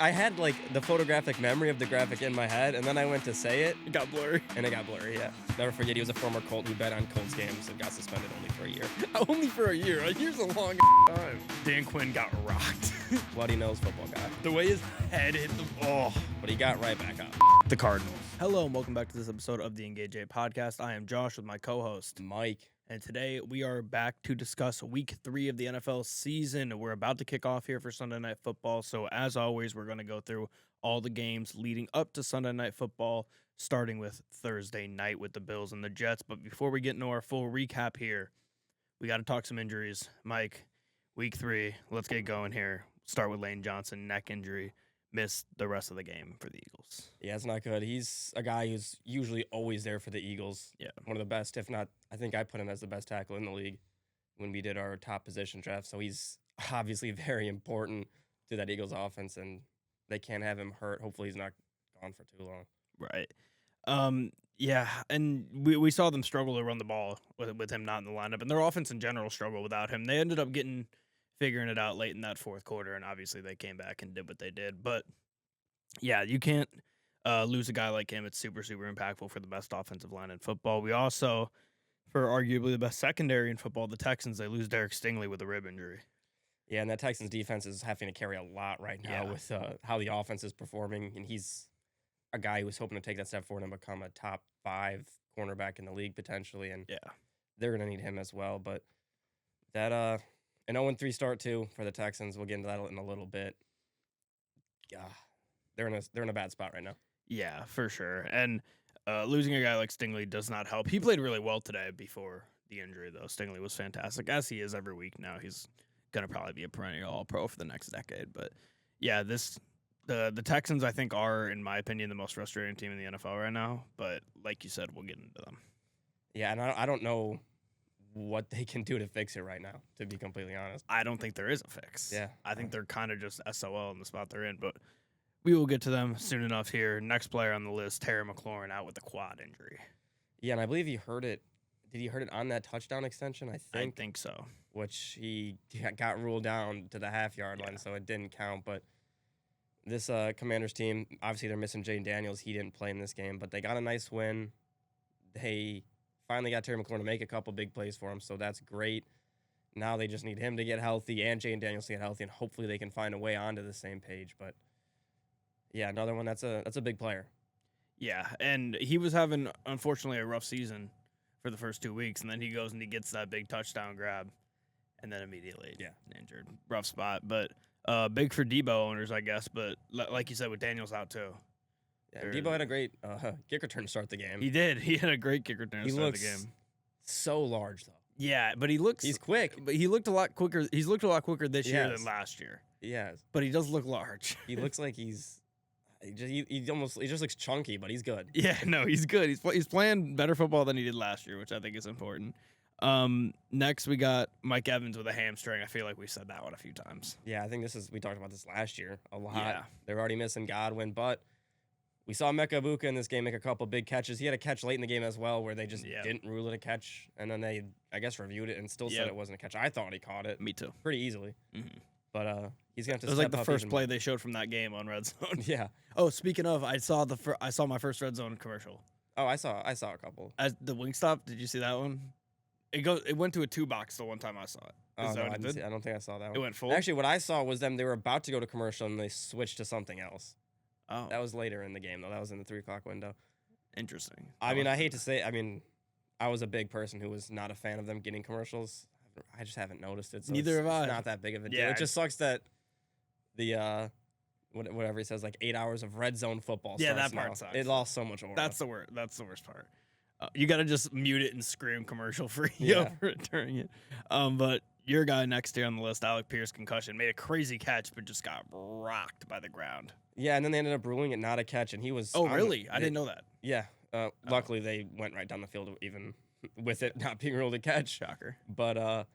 I had like the photographic memory of the graphic in my head, and then I went to say it, It got blurry. and it got blurry. Yeah, never forget. He was a former Colt who bet on Colts games and got suspended only for a year. Only for a year. A year's a long time. Dan Quinn got rocked. Bloody nose football guy, The way his head hit the but he got right back up. the Cardinals. Hello and welcome back to this episode of the Engage 8 podcast. I am Josh with my co-host Mike. And today we are back to discuss week 3 of the NFL season. We're about to kick off here for Sunday Night Football. So as always, we're going to go through all the games leading up to Sunday Night Football, starting with Thursday night with the Bills and the Jets. But before we get into our full recap here, we got to talk some injuries. Mike, week 3, let's get going here. Start with Lane Johnson, neck injury. Missed the rest of the game for the Eagles. Yeah, it's not good. He's a guy who's usually always there for the Eagles. Yeah. One of the best, if not, I think I put him as the best tackle in the league when we did our top position draft. So he's obviously very important to that Eagles offense, and they can't have him hurt. Hopefully he's not gone for too long. Right. Yeah, and we saw them struggle to run the ball with him not in the lineup, and their offense in general struggled without him. They ended up figuring it out late in that fourth quarter, and obviously they came back and did what they did. But, yeah, you can't lose a guy like him. It's super, super impactful for the best offensive line in football. We also, for arguably the best secondary in football, the Texans, they lose Derek Stingley with a rib injury. Yeah, and that Texans defense is having to carry a lot right now with how the offense is performing, and he's a guy who's hoping to take that step forward and become a top 5 cornerback in the league potentially, and they're going to need him as well. But that an 0-3 start too for the Texans. We'll get into that in a little bit. Yeah, they're in a bad spot right now. Yeah, for sure. And losing a guy like Stingley does not help. He played really well today before the injury, though. Stingley was fantastic, as he is every week now. He's going to probably be a perennial All-Pro for the next decade. But, yeah, the Texans, I think, are, in my opinion, the most frustrating team in the NFL right now. But, like you said, we'll get into them. Yeah, and I don't know what they can do to fix it right now, to be completely honest. I don't think there is a fix. Yeah. I think they're kind of just SOL in the spot they're in. But we will get to them soon enough here. Next player on the list, Terry McLaurin, out with a quad injury. Yeah, and I believe he hurt it. Did he hurt it on that touchdown extension? I think so. Which he got ruled down to the half-yard line, so it didn't count. But this Commanders team, obviously they're missing Jane Daniels. He didn't play in this game, but they got a nice win. They finally got Terry McLaurin to make a couple big plays for him, so that's great. Now they just need him to get healthy and Jane Daniels to get healthy, and hopefully they can find a way onto the same page. But yeah, another one that's a big player. Yeah, and he was having, unfortunately, a rough season for the first 2 weeks, and then he goes and he gets that big touchdown grab, and then immediately injured. Rough spot, but big for Debo owners, I guess, but like you said, with Daniels out too. Yeah, Debo had a great kick return to start the game. He did. He had a great kick return to start the game. So large, though. Yeah, but he's quick. But he looked a lot quicker. He's looked a lot quicker this year than last year. Yes. But he does look large. He looks like he just looks chunky, but he's good. Yeah, no, he's good. He's playing better football than he did last year, which I think is important. Next we got Mike Evans with a hamstring. I feel like we said that one a few times. Yeah, I think we talked about this last year a lot. Yeah. They're already missing Godwin, but we saw Mecca Ibuka in this game make a couple big catches. He had a catch late in the game as well where they just didn't rule it a catch, and then they, I guess, reviewed it and still said it wasn't a catch. I thought he caught it. Me too. Pretty easily. Mm-hmm. But he's going to have to It was like the first play they showed from that game on Red Zone. Yeah. Oh, speaking of, I saw my first Red Zone commercial. Oh, I saw a couple. At the Wingstop, did you see that one? It went to a 2-box the one time I saw it. I don't think I saw that one. It went full? Actually, what I saw was they were about to go to commercial and they switched to something else. Oh. That was later in the game, though. That was in the 3 o'clock window. Interesting. I mean, I hate to say, I was a big person who was not a fan of them getting commercials. I just haven't noticed it. So Neither have I. It's not that big of a deal. Yeah, it just sucks that the whatever he sasays, like 8 hours of red zone football. Yeah, that part sucks. It lost so much aura. That's the worst part. You got to just mute it and scream commercial free over it during it. But your guy next here on the list, Alec Pierce, concussion, made a crazy catch, but just got rocked by the ground. Yeah, and then they ended up ruling it not a catch, and he was. Oh, really? I didn't know that. Yeah. Luckily, they went right down the field, even with it not being ruled a catch. Shocker. But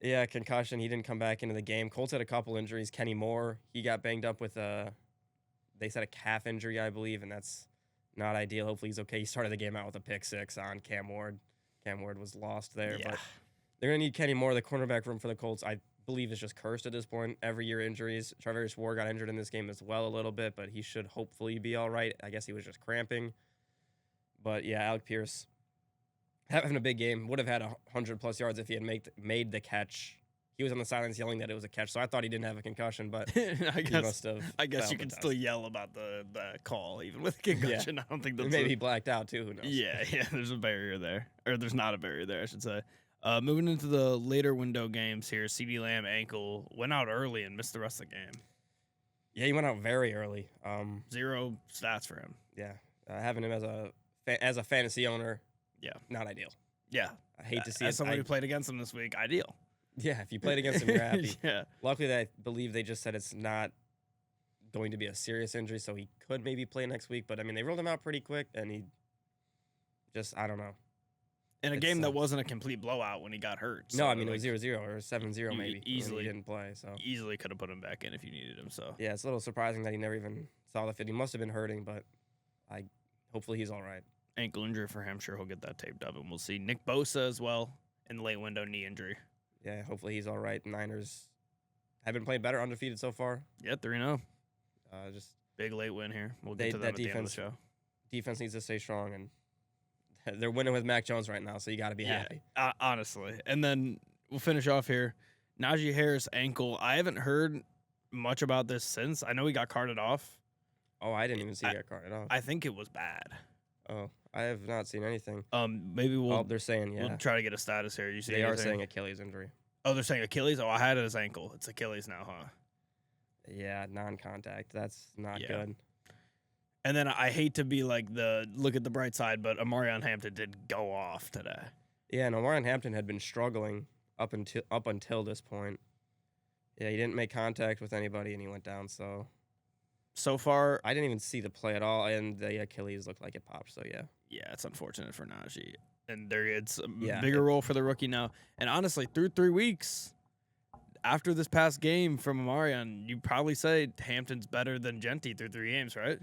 yeah, concussion. He didn't come back into the game. Colts had a couple injuries. Kenny Moore, he got banged up with they said a calf injury, I believe, and that's not ideal. Hopefully he's okay. He started the game out with a pick 6 on Cam Ward. Cam Ward was lost there, but they're gonna need Kenny Moore. The cornerback room for the Colts, I believe is just cursed at this point. Every year injuries. Travis Ward got injured in this game as well a little bit, but he should hopefully be all right. I guess he was just cramping. But yeah, Alec Pierce having a big game. Would have had 100+ yards if he had made the catch. He was on the sidelines yelling that it was a catch, so I thought he didn't have a concussion, but I he must have. guess you can still yell about the call even with a concussion. Yeah. I don't think that's maybe he blacked out too. Who knows? Yeah. There's a barrier there, or there's not a barrier there, I should say. Moving into the later window games here, CeeDee Lamb ankle went out early and missed the rest of the game. Yeah, he went out very early. 0 stats for him. Yeah, having him as a fantasy owner, yeah, not ideal. Yeah, I hate to see as somebody who played against him this week, ideal. Yeah, if you played against him, you're happy. Yeah. Luckily, I believe they just said it's not going to be a serious injury, so he could maybe play next week. But I mean, they rolled him out pretty quick, and he I don't know. In a game that wasn't a complete blowout when he got hurt. So no, I mean, it was 0-0 or 7-0 maybe. Easily. He didn't play. So easily could have put him back in if you needed him. So yeah, it's a little surprising that he never even saw the field. He must have been hurting, but hopefully he's all right. Ankle injury for him. Sure, he'll get that taped up, and we'll see. Nick Bosa as well in the late window knee injury. Yeah, hopefully he's all right. Niners have been playing better, undefeated so far. Yeah, 3-0. Just big late win here. We'll get to them at the end of the show. Defense needs to stay strong, and they're winning with Mac Jones right now, so you got to be happy. Honestly. And then we'll finish off here. Najee Harris ankle. I haven't heard much about this since. I know he got carted off. Oh, I didn't even see he got carted off. I think it was bad. Oh, I have not seen anything. Maybe we'll. They're saying We'll try to get a status here. You see? They are saying Achilles injury. Oh, they're saying Achilles. Oh, I had it as ankle. It's Achilles now, huh? Yeah, non-contact. That's not good. And then I hate to be like look at the bright side, but Amarion Hampton did go off today. Yeah, and Amarion Hampton had been struggling up until this point. Yeah, he didn't make contact with anybody, and he went down. So far, I didn't even see the play at all, and the Achilles looked like it popped. So yeah. Yeah, it's unfortunate for Najee, and it's a bigger role for the rookie now. And honestly, through 3 weeks after this past game from Amarion, you probably say Hampton's better than Genty through 3 games, right?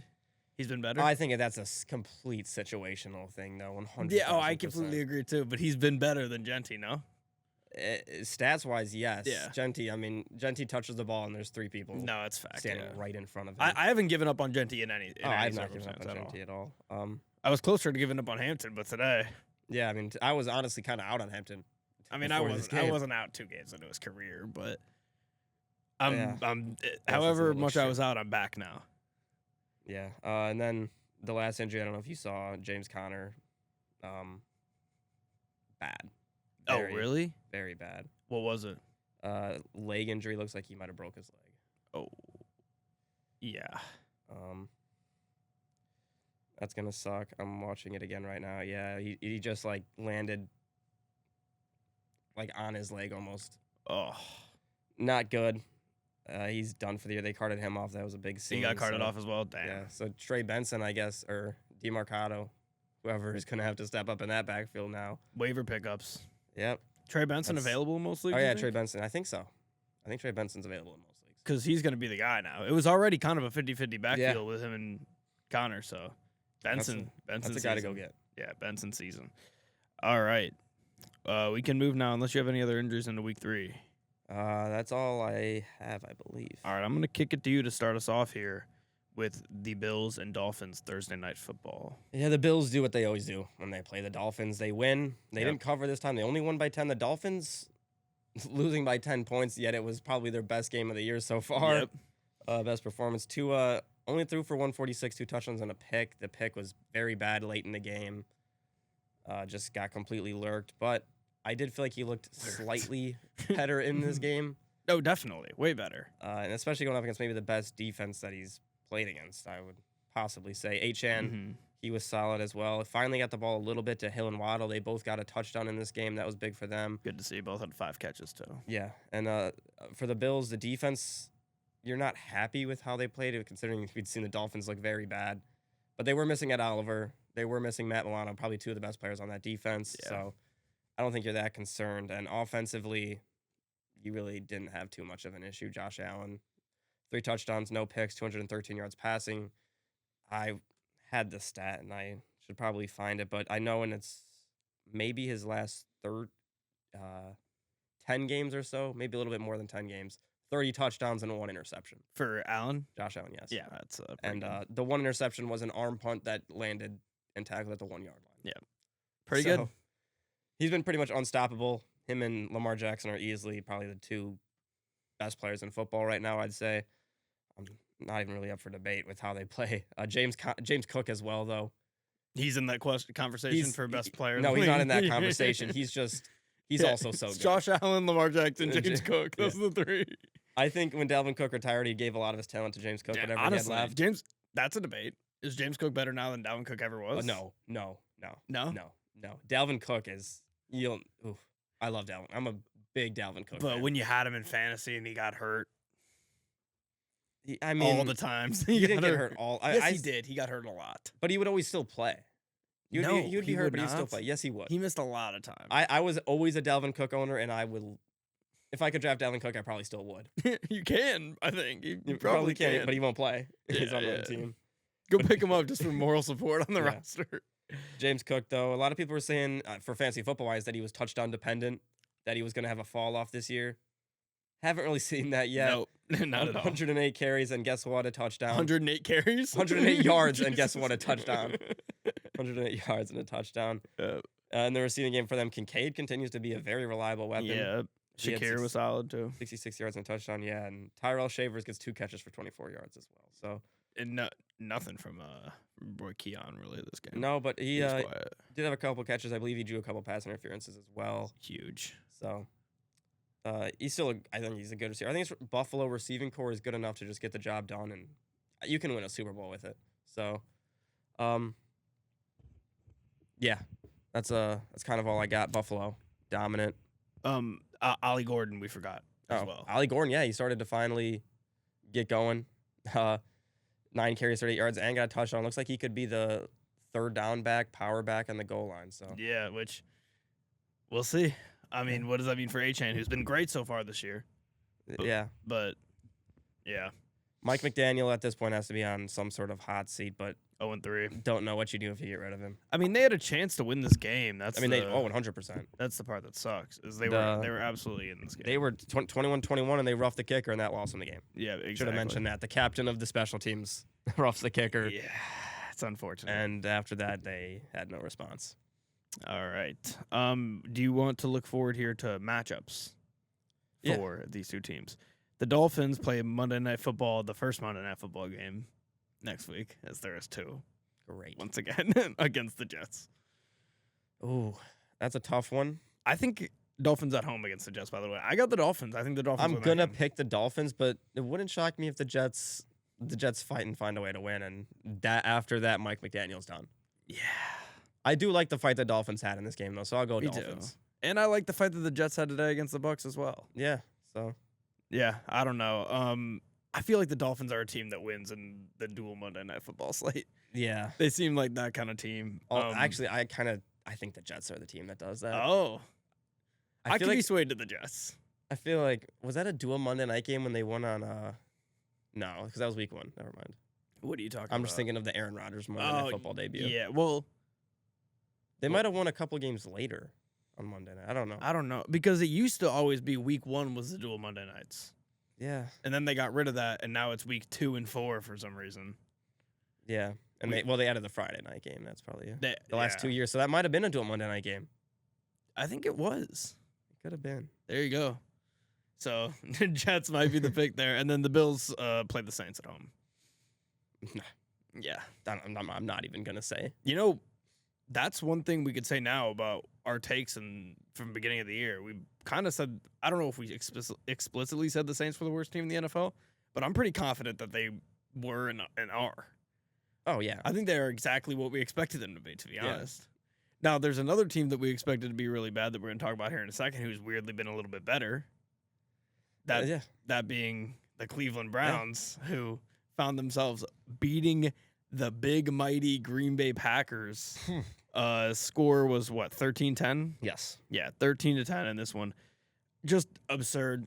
He's been better. I think that's a complete situational thing, though. 100%. Yeah, I completely agree too. But he's been better than Genty, no? Stats wise, yes. Yeah. Genty touches the ball and there's 3 people. No, it's fact. Standing right in front of him. I haven't given up on Genty in any. I've not given up on Genty at all. I was closer to giving up on Hampton, but today. Yeah, I mean, I was honestly kind of out on Hampton. I mean, I wasn't out 2 games into his career, but however much I was out, I'm back now. Yeah, and then the last injury, I don't know if you saw, James Conner, bad. Very, oh, really? Very bad. What was it? Leg injury. Looks like he might have broke his leg. Oh, yeah. That's gonna suck. I'm watching it again right now. Yeah, he just like landed like on his leg almost. Oh, not good. He's done for the year. They carted him off. That was a big scene. He got carted off as well. Damn. Yeah. So Trey Benson, I guess, or DeMarcado, whoever is gonna have to step up in that backfield now. Waiver pickups. Yep. Trey Benson available in most leagues? Oh yeah, Trey Benson. I think so. I think Trey Benson's available in most leagues. Because he's gonna be the guy now. It was already kind of a 50-50 backfield with him and Connor. So Benson's that's a guy to go get. Yeah, Benson season. All right. We can move now unless you have any other injuries into week 3. That's all I have, I believe. All right, I'm going to kick it to you to start us off here with the Bills and Dolphins Thursday night football. Yeah, the Bills do what they always do when they play the Dolphins. They win. They didn't cover this time. They only won by 10. The Dolphins losing by 10 points, yet it was probably their best game of the year so far. Yep. Best performance. Tua only threw for 146, 2 touchdowns and a pick. The pick was very bad late in the game. Just got completely lurked. But I did feel like he looked slightly better in this game. Oh, definitely. Way better. And especially going up against maybe the best defense that he's played against, I would possibly say. Achane, he was solid as well. Finally got the ball a little bit to Hill and Waddle. They both got a touchdown in this game. That was big for them. Good to see. Both had 5 catches, too. Yeah. And for the Bills, the defense, you're not happy with how they played it, considering we'd seen the Dolphins look very bad. But they were missing Ed Oliver. They were missing Matt Milano, probably 2 of the best players on that defense. Yeah. So I don't think you're that concerned. And offensively, you really didn't have too much of an issue. Josh Allen, 3 touchdowns, no picks, 213 yards passing. I had the stat, and I should probably find it, but I know, and it's maybe his last 10 games or so, maybe a little bit more than 10 games. 30 touchdowns and 1 interception. For Allen? Josh Allen, yes. Yeah, that's and the 1 interception was an arm punt that landed and tackled at the 1 yard line. Yeah. Pretty good. He's been pretty much unstoppable. Him and Lamar Jackson are easily probably the 2 best players in football right now, I'd say. I'm not even really up for debate with how they play. James Cook as well, though. He's in that conversation for best player. No, he's not in that conversation. He's also so good. Josh Allen, Lamar Jackson, James Cook. Those are the 3. I think when Dalvin Cook retired, he gave a lot of his talent to James Cook. Whatever honestly, he had left. That's a debate. Is James Cook better now than Dalvin Cook ever was? No. Dalvin Cook is I love Dalvin. I'm a big Dalvin Cook fan. When you had him in fantasy and he got hurt, I mean, all the times he didn't get hurt all. Yes, he did. He got hurt a lot, but he would always still play. He would be hurt, but he'd still play. Yes, he would. He missed a lot of time. I was always a Dalvin Cook owner, and I would, if I could draft Dalvin Cook, I probably still would. You can, I think. You probably can, but he won't play. He's on the team. Go pick him up just for moral support on the roster. James Cook, though, a lot of people were saying for fantasy football-wise that he was touchdown dependent, that he was going to have a fall off this year. Haven't really seen that yet. Nope, not at all. 108 carries, and guess what? A touchdown. 108 carries? 108 yards, and guess what? A touchdown. 108 yards and a touchdown. In the receiving game for them, Kincaid continues to be a very reliable weapon. Yeah, Shakir was solid, too. 66 yards and a touchdown, yeah. And Tyrell Shavers gets 2 catches for 24 yards as well. So and nothing from Roy Keon, really, this game. No, but he did have a couple catches. I believe he drew a couple pass interferences as well. Huge. So he's still, I think he's a good receiver. I think Buffalo receiving core is good enough to just get the job done, and you can win a Super Bowl with it. So, yeah, that's kind of all I got. Buffalo dominant. Ollie Gordon, we forgot as well. Ollie Gordon, yeah, he started to finally get going. 9 carries, 38 yards, and got a touchdown. Looks like he could be the third down back, power back on the goal line. So yeah, which we'll see. I mean, what does that mean for A-Chain, who's been great so far this year? But yeah. Mike McDaniel at this point has to be on some sort of hot seat, but 0-3. Don't know what you do if you get rid of him. I mean, they had a chance to win this game. 100%. That's the part that sucks. Is they were absolutely in this game. They were 21-21 and they roughed the kicker and that lost them the game. Yeah, exactly. Should have mentioned that. The captain of the special teams roughs the kicker. Yeah, it's unfortunate. And after that, they had no response. All right. Do you want to look forward here to matchups for these 2 teams? The Dolphins play Monday Night Football, the first Monday Night Football game next week, as there is 2. Great. Once again, against the Jets. Ooh, that's a tough one. I think Dolphins at home against the Jets, by the way. I got the Dolphins. I think the Dolphins I'm going to pick the Dolphins, but it wouldn't shock me if the Jets fight and find a way to win, and after that, Mike McDaniel's done. Yeah. I do like the fight the Dolphins had in this game, though, so I'll go Dolphins. Too. And I like the fight that the Jets had today against the Bucs as well. Yeah, so. Yeah, I don't know. I feel like the Dolphins are a team that wins in the dual Monday Night Football slate. Yeah. They seem like that kind of team. Actually, I think the Jets are the team that does that. Oh. I could be swayed to the Jets. I feel like, was that a dual Monday night game when they won on, no, because that was week 1. Never mind. What are you talking about? I'm just thinking of the Aaron Rodgers Monday Night Football debut. Yeah, well. They might have won a couple games later on Monday night. I don't know. Because it used to always be week 1 was the dual Monday nights. Yeah. And then they got rid of that, and now it's week 2 and 4 for some reason. Yeah. And they added the Friday night game. That's probably the last 2 years. So that might have been a dual Monday night game. I think it was. It could have been. There you go. So Jets might be the pick there. And then the Bills play the Saints at home. Yeah. I'm not even going to say. That's one thing we could say now about our takes from the beginning of the year. We kind of said, I don't know if we explicitly said the Saints were the worst team in the NFL, but I'm pretty confident that they were and are. Oh, yeah. I think they're exactly what we expected them to be honest. Now, there's another team that we expected to be really bad that we're going to talk about here in a second who's weirdly been a little bit better. That being the Cleveland Browns, who found themselves beating the big, mighty Green Bay Packers. Score was, 13-10? Yes. Yeah, 13-10 in this one. Just absurd.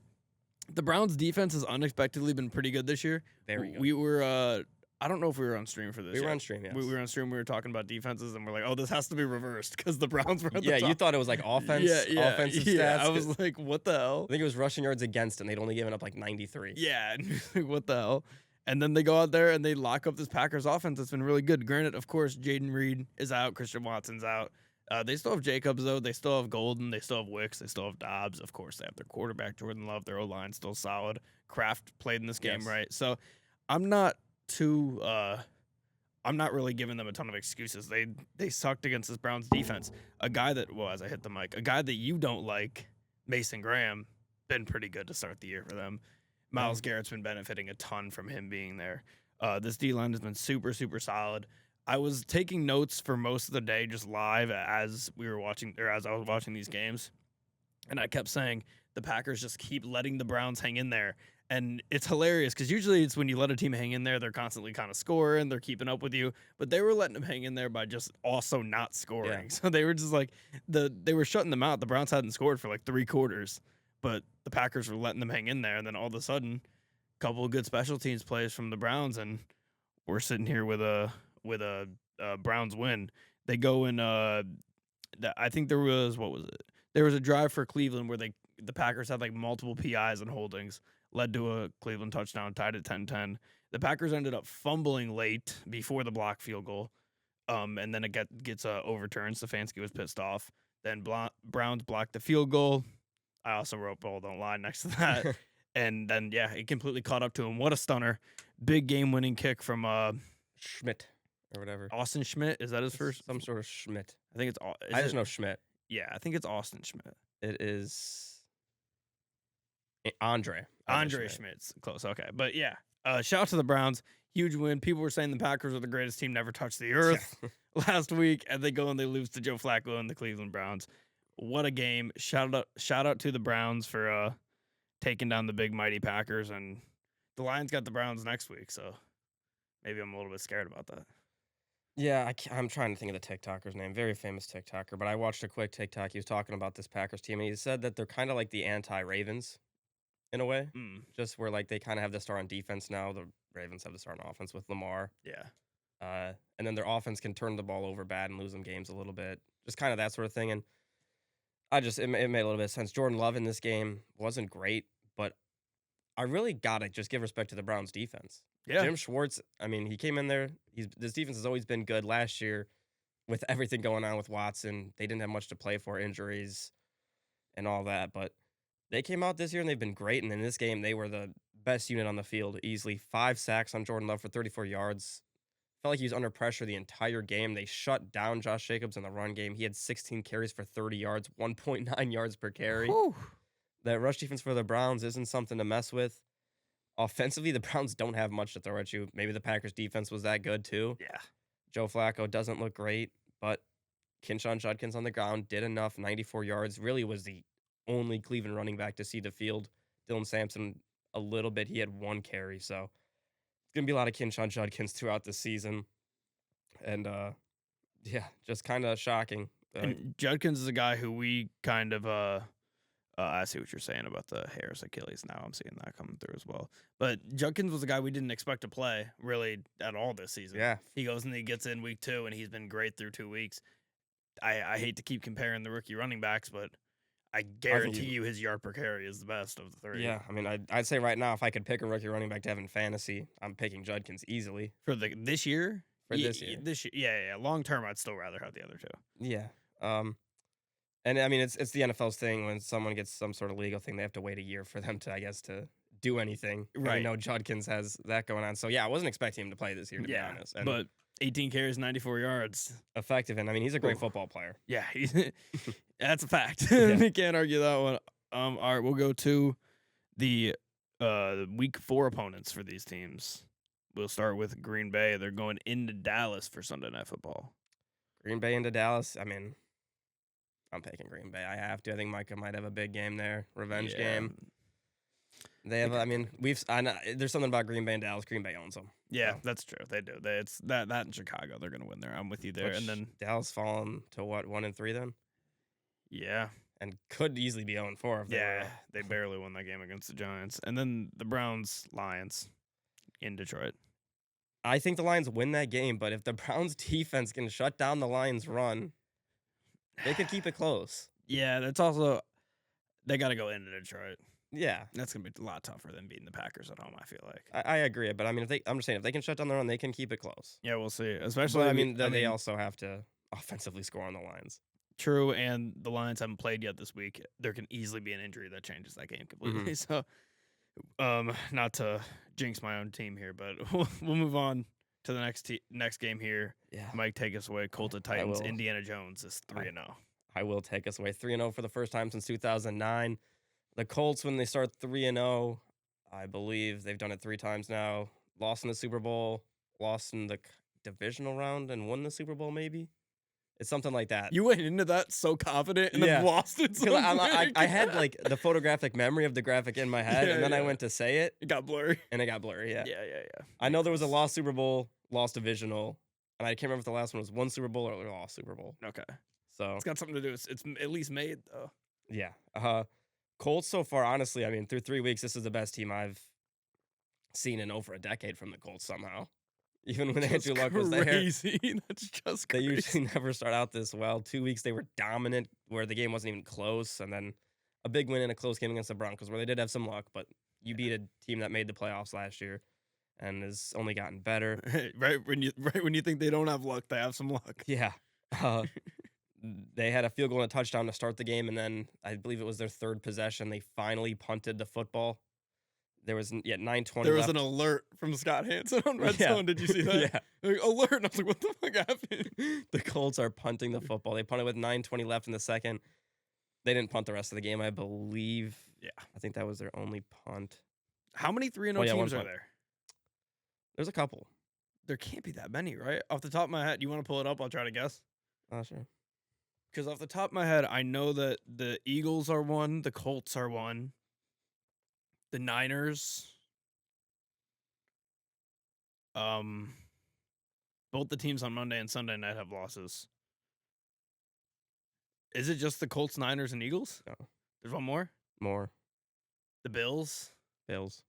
The Browns' defense has unexpectedly been pretty good this year. Very good. We were I don't know if we were on stream for this. We were yet. on stream, yes. We were on stream. We were talking about defenses, and we're like, "Oh, this has to be reversed because the Browns were at the top." Yeah, you thought it was like offensive stats. I was like, "What the hell?" I think it was rushing yards against, and they'd only given up like 93. Yeah, what the hell? And then they go out there and they lock up this Packers offense that's been really good. Granted, of course, Jaden Reed is out, Christian Watson's out. They still have Jacobs, though. They still have Golden. They still have Wicks. They still have Dobbs. Of course, they have their quarterback, Jordan Love. Their O-line still solid. Kraft played in this game, right? So I'm not really giving them a ton of excuses. They sucked against this Browns defense. A guy that, as I hit the mic, a guy that you don't like, Mason Graham, been pretty good to start the year for them. Myles Garrett's been benefiting a ton from him being there. This D-line has been super, super solid. I was taking notes for most of the day just live as I was watching these games. And I kept saying the Packers just keep letting the Browns hang in there. And it's hilarious because usually it's when you let a team hang in there, they're constantly kind of scoring, they're keeping up with you. But they were letting them hang in there by just also not scoring. Yeah. So they were just like, they were shutting them out. The Browns hadn't scored for like 3 quarters. But the Packers were letting them hang in there, and then all of a sudden, a couple of good special teams plays from the Browns, and we're sitting here with a Browns win. They go in. I think there was There was a drive for Cleveland where the Packers had like multiple PIs and holdings, led to a Cleveland touchdown, tied at 10-10. The Packers ended up fumbling late before the block field goal, and then it gets overturned. Stefanski was pissed off. Then Browns blocked the field goal. I also wrote "Ball Don't Lie" next to that. And then, it completely caught up to him. What a stunner. Big game-winning kick from Schmidt or whatever. Austin Schmidt. Is that his first? Some sort of Schmidt. I think it's I just know Schmidt. Yeah, I think it's Austin Schmidt. It is Andre Schmidt's close. Okay. But, shout out to the Browns. Huge win. People were saying the Packers were the greatest team never touched the earth last week, and they go and they lose to Joe Flacco and the Cleveland Browns. What a game. Shout out to the Browns for taking down the big mighty Packers, and the Lions got the Browns next week, so maybe I'm a little bit scared about that. Yeah, I'm trying to think of the TikToker's name. Very famous TikToker, but I watched a quick TikTok. He was talking about this Packers team, and he said that they're kind of like the anti-Ravens in a way, just where like they kind of have the star on defense now. The Ravens have the star on offense with Lamar. Yeah. And then their offense can turn the ball over bad and lose them games a little bit. Just kind of that sort of thing, and it made a little bit of sense. Jordan Love in this game wasn't great, but I really got to just give respect to the Browns defense. Yeah. Jim Schwartz, I mean, he came in there. This defense has always been good. Last year, with everything going on with Watson, they didn't have much to play for, injuries and all that. But they came out this year, and they've been great. And in this game, they were the best unit on the field, easily. 5 sacks on Jordan Love for 34 yards. Felt like he was under pressure the entire game. They shut down Josh Jacobs in the run game. He had 16 carries for 30 yards, 1.9 yards per carry. Whew. That rush defense for the Browns isn't something to mess with. Offensively, the Browns don't have much to throw at you. Maybe the Packers' defense was that good, too. Yeah. Joe Flacco doesn't look great, but Kinshawn Judkins on the ground did enough. 94 yards. Really was the only Cleveland running back to see the field. Dylan Sampson, a little bit. He had 1 carry, so it's going to be a lot of Kinshawn Judkins throughout the season. And, just kind of shocking. And Judkins is a guy who we kind of I see what you're saying about the Harris Achilles now. I'm seeing that coming through as well. But Judkins was a guy we didn't expect to play really at all this season. Yeah. He goes and he gets in week 2, and he's been great through 2 weeks. I hate to keep comparing the rookie running backs, but I guarantee you his yard per carry is the best of the 3. Yeah, I mean, I'd say right now, if I could pick a rookie running back to have in fantasy, I'm picking Judkins easily. For this year? This year. Yeah. Long term, I'd still rather have the other 2. Yeah. And I mean, it's the NFL's thing. When someone gets some sort of legal thing, they have to wait a year for them to, I guess, to do anything. Right. I know Judkins has that going on. So, yeah, I wasn't expecting him to play this year, to be honest. And but 18 carries, 94 yards. Effective. And, I mean, he's a great football player. Yeah, that's a fact. Yeah. We can't argue that one. All right, we'll go to the week 4 opponents for these teams. We'll start with Green Bay. They're going into Dallas for Sunday Night Football. Green Bay into Dallas. I mean, I'm picking Green Bay. I have to. I think Micah might have a big game there. Revenge game. They have. I mean, I know there's something about Green Bay and Dallas. Green Bay owns them. Yeah, that's true. They do. It's that in Chicago. They're going to win there. I'm with you there. And then Dallas fallen to what, 1-3 then? Yeah, and could easily be 0-4. They barely won that game against the Giants. And then the Browns Lions in Detroit. I think the Lions win that game, but if the Browns defense can shut down the Lions' run, they could keep it close. Yeah, that's also they got to go into Detroit. Yeah, That's gonna be a lot tougher than beating the Packers at home. I feel like. I agree, but I mean, I'm just saying, if they can shut down the run, they can keep it close. Yeah, we'll see. Especially, But I mean, they also have to offensively score on the Lions. true, and the Lions haven't played yet this week. There can easily be an injury that changes that game completely. So, not to jinx my own team here, but we'll move on to the next game here. Yeah, Mike, take us away. Colts at I Titans. will. Indiana Jones is 3-0. I will take us away 3-0 for the first time since 2009. The Colts, when they start 3-0, I believe they've done it 3 times now. Lost in the Super Bowl, lost in the divisional round, and won the Super Bowl. Maybe it's something like that. You went into that so confident and then lost it. So I had like the photographic memory of the graphic in my head, and then I went to say it. It got blurry. And it got blurry. Yeah. Yeah. I know there was a lost Super Bowl, lost divisional, and I can't remember if the last one was won Super Bowl or lost Super Bowl. Okay. So It's got something to do. It's at least made though. yeah. Colts so far, honestly, I mean, through 3 weeks, this is the best team I've seen in over a decade from the Colts somehow. Even when Andrew Luck was there. Crazy. That's just They crazy. usually never start out this well. 2 weeks they were dominant, where the game wasn't even close, and then a big win in a close game against the Broncos, where they did have some luck, but you beat a team that made the playoffs last year and has only gotten better. right when you think they don't have luck, they have some luck. Yeah. They had a field goal and a touchdown to start the game, and then I believe it was their 3rd possession. They finally punted the football. There was 9:20 There was left. an alert from Scott Hansen on Red Yeah. Zone. Did you see that? Yeah. Like, alert. And I was like, what the fuck happened? The Colts are punting the football. They punted with 9:20 left in the second. They didn't punt the rest of the game, I believe. Yeah. I think that was their only punt. How many 3-0 Oh, yeah, one teams are punt. there? There's a couple. There can't be that many, right? Off the top of my head, you want to pull it up? I'll try to guess. Sure. Because off the top of my head, I know that the Eagles are one, the Colts are one, the Niners. Both the teams on Monday and Sunday night have losses. Is it just the Colts, Niners, and Eagles? No. There's one more? More. The Bills? Bills.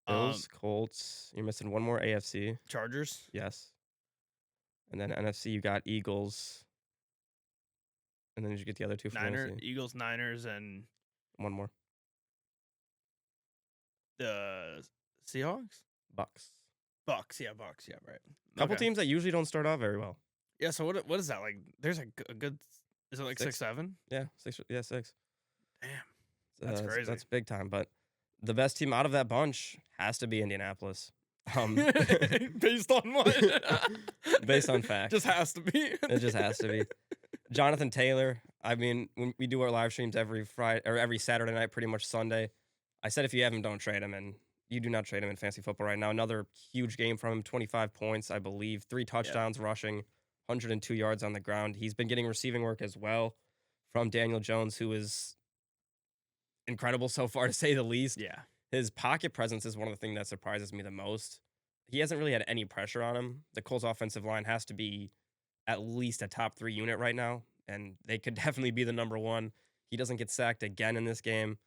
Colts. You're missing one more AFC. Chargers? Yes. And then NFC, you got Eagles. And then did you get the other 2 from NFC? Eagles, Niners, and One more. the Seahawks? Bucs. Bucs, yeah, right. Couple Okay. teams that usually don't start off very well. Yeah, so what is that like? There's a good. Is it like 6? 6-7? Yeah, 6. Yeah, 6. Damn, that's crazy. That's big time. But the best team out of that bunch has to be Indianapolis. Based on what? Based on facts. Just has to be. It just has to be. Jonathan Taylor. I mean, when we do our live streams every Friday or every Saturday night, pretty much Sunday. I said if you have him, don't trade him, and you do not trade him in fantasy football right now. Another huge game from him, 25 points, I believe, 3 touchdowns rushing, 102 yards on the ground. He's been getting receiving work as well from Daniel Jones, who is incredible so far, to say the least. Yeah. His pocket presence is one of the things that surprises me the most. He hasn't really had any pressure on him. The Colts offensive line has to be at least a top 3 unit right now, and they could definitely be the number 1. He doesn't get sacked again in this game.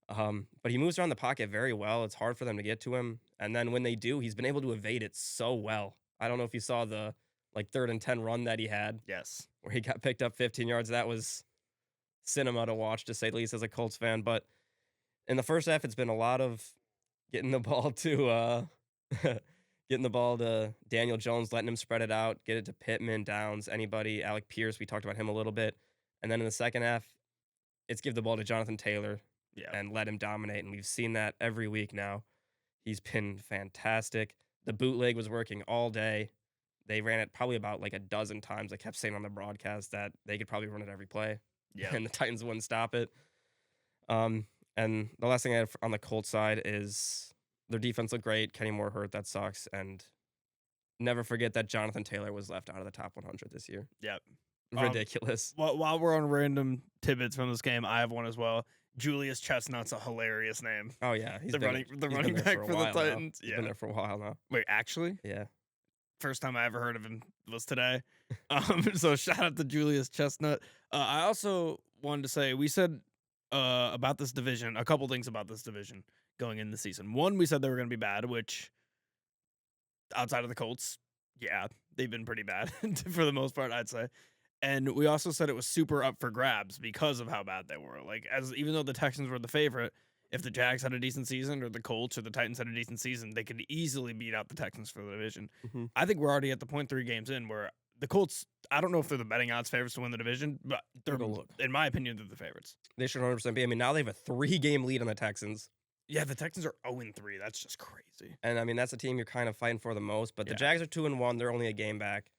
But he moves around the pocket very well. It's hard for them to get to him. And then when they do, he's been able to evade it so well. I don't know if you saw the 3rd and 10 run that he had. Yes. Where he got picked up 15 yards. That was cinema to watch, to say the least, as a Colts fan. But in the first half, it's been a lot of getting the ball to Daniel Jones, letting him spread it out, get it to Pittman, Downs, anybody, Alec Pierce. We talked about him a little bit. And then in the second half, it's give the ball to Jonathan Taylor. Yeah. And let him dominate. And we've seen that every week now. He's been fantastic. The bootleg was working all day. They ran it probably about like a dozen times. I kept saying on the broadcast that they could probably run it every play. Yeah. And the Titans wouldn't stop it. And the last thing I had on the Colts side is their defense looked great. Kenny Moore hurt. That sucks. And never forget that Jonathan Taylor was left out of the top 100 this year. Yep. Ridiculous. While we're on random tidbits from this game, I have one as well. Julius Chestnut's a hilarious name. Oh, yeah. The running back for the Titans. He's been there for a while now. Wait, actually? Yeah. First time I ever heard of him was today. So shout out to Julius Chestnut. I also wanted to say, we said about this division, a couple things about this division going in the season. One, we said they were going to be bad, which outside of the Colts, yeah, they've been pretty bad for the most part, I'd say. And we also said it was super up for grabs because of how bad they were. Like, even though the Texans were the favorite, if the Jags had a decent season or the Colts or the Titans had a decent season, they could easily beat out the Texans for the division. Mm-hmm. I think we're already at the point 3 games in where the Colts, I don't know if they're the betting odds favorites to win the division, but they're, in my opinion, they're the favorites. They should 100% be. I mean, now they have a 3-game lead on the Texans. Yeah, the Texans are 0-3. That's just crazy. And, I mean, that's a team you're kind of fighting for the most. But the Jags are 2-1. They're only a game back.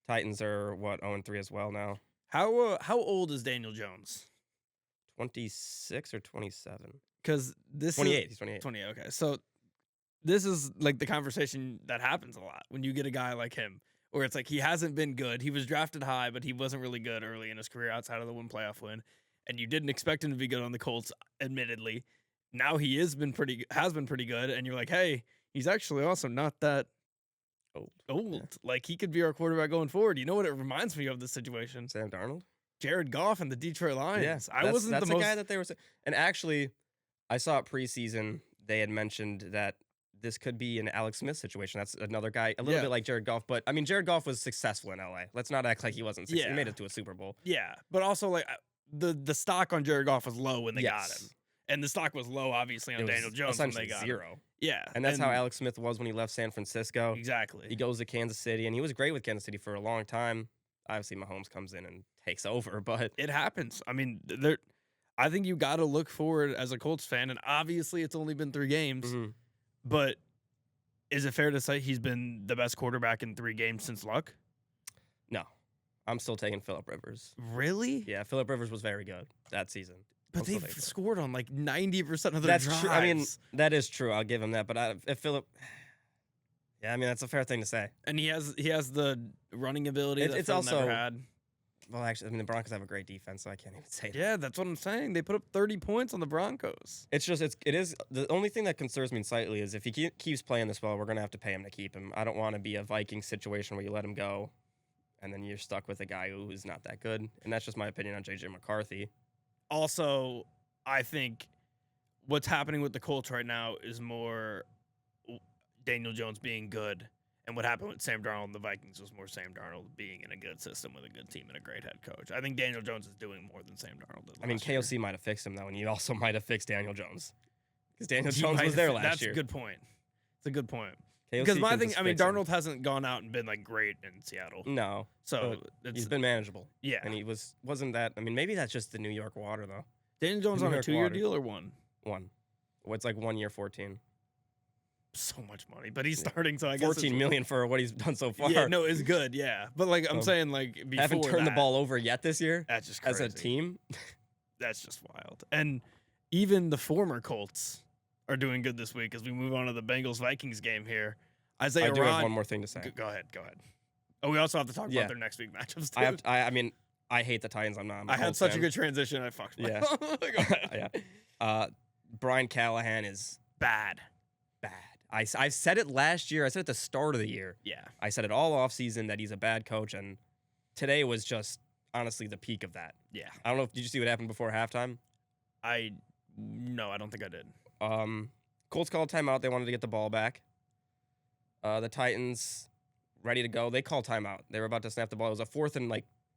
Titans are, 0-3 as well now. How old is Daniel Jones? 26 or 27? Because this 28. He's 28. 28, okay. So this is like the conversation that happens a lot when you get a guy like him, where it's like he hasn't been good. He was drafted high, but he wasn't really good early in his career outside of the one playoff win. And you didn't expect him to be good on the Colts, admittedly. Now he has been pretty good, and you're like, hey, he's actually also not that old. Yeah. Like, he could be our quarterback going forward. You know what it reminds me of, this situation? Sam Darnold? Jared Goff and the Detroit Lions. Yeah, that's the guy that they were saying. And actually, I saw it preseason. They had mentioned that this could be an Alex Smith situation. That's another guy, a little bit like Jared Goff. But, I mean, Jared Goff was successful in L.A. Let's not act like he wasn't successful. He made it to a Super Bowl. Yeah, but also, like, the stock on Jared Goff was low when they got him. And the stock was low, obviously, on Daniel Jones when they got zero. Him. Yeah. And that's how Alex Smith was when he left San Francisco. Exactly. He goes to Kansas City, and he was great with Kansas City for a long time. Obviously, Mahomes comes in and takes over, but it happens. I mean, I think you got to look forward as a Colts fan, and obviously it's only been 3 games, but is it fair to say he's been the best quarterback in 3 games since Luck? No. I'm still taking Phillip Rivers. Really? Yeah, Phillip Rivers was very good that season. But they've scored on like 90% of their drives. True. I mean, that is true. I'll give him that. But if Phillip, yeah, I mean, that's a fair thing to say. And he has the running ability that Phil never had. Well, actually, I mean, the Broncos have a great defense, so I can't even say that. Yeah, that's what I'm saying. They put up 30 points on the Broncos. It is the only thing that concerns me slightly is if he keeps playing this well, we're gonna have to pay him to keep him. I don't want to be a Vikings situation where you let him go, and then you're stuck with a guy who is not that good. And that's just my opinion on J.J. McCarthy. Also, I think what's happening with the Colts right now is more Daniel Jones being good. And what happened with Sam Darnold and the Vikings was more Sam Darnold being in a good system with a good team and a great head coach. I think Daniel Jones is doing more than Sam Darnold did. I mean, KOC might have fixed him, though, and you also might have fixed Daniel Jones. Because Daniel Jones was there last year. That's a good point. It's a good point. KOC because my thing, I mean, Darnold hasn't gone out and been, like, great in Seattle. No. So he's been manageable. Yeah. And he wasn't that, I mean, maybe that's just the New York water, though. Daniel Jones on a 2-year deal or one? One. It's like 1 year, 14. So much money, but he's starting, so I guess 14 million for what he's done so far. Yeah, no, it's good, yeah. But like I'm saying, like before haven't turned the ball over yet this year. That's just crazy. As a team. That's just wild. And even the former Colts are doing good this week as we move on to the Bengals Vikings game here. I do have one more thing to say. Go ahead. Oh, we also have to talk about their next week matchups too. I mean, I hate the Titans. I'm not. I had such a good transition. I fucked. Yeah. Go ahead. Yeah. Brian Callahan is bad. I said it last year. I said it at the start of the year. Yeah. I said it all offseason that he's a bad coach, and today was just honestly the peak of that. Yeah. I don't know if did you see what happened before halftime? No, I don't think I did. Colts called timeout. They wanted to get the ball back. The Titans ready to go. They called timeout. They were about to snap the ball. It was a 4th and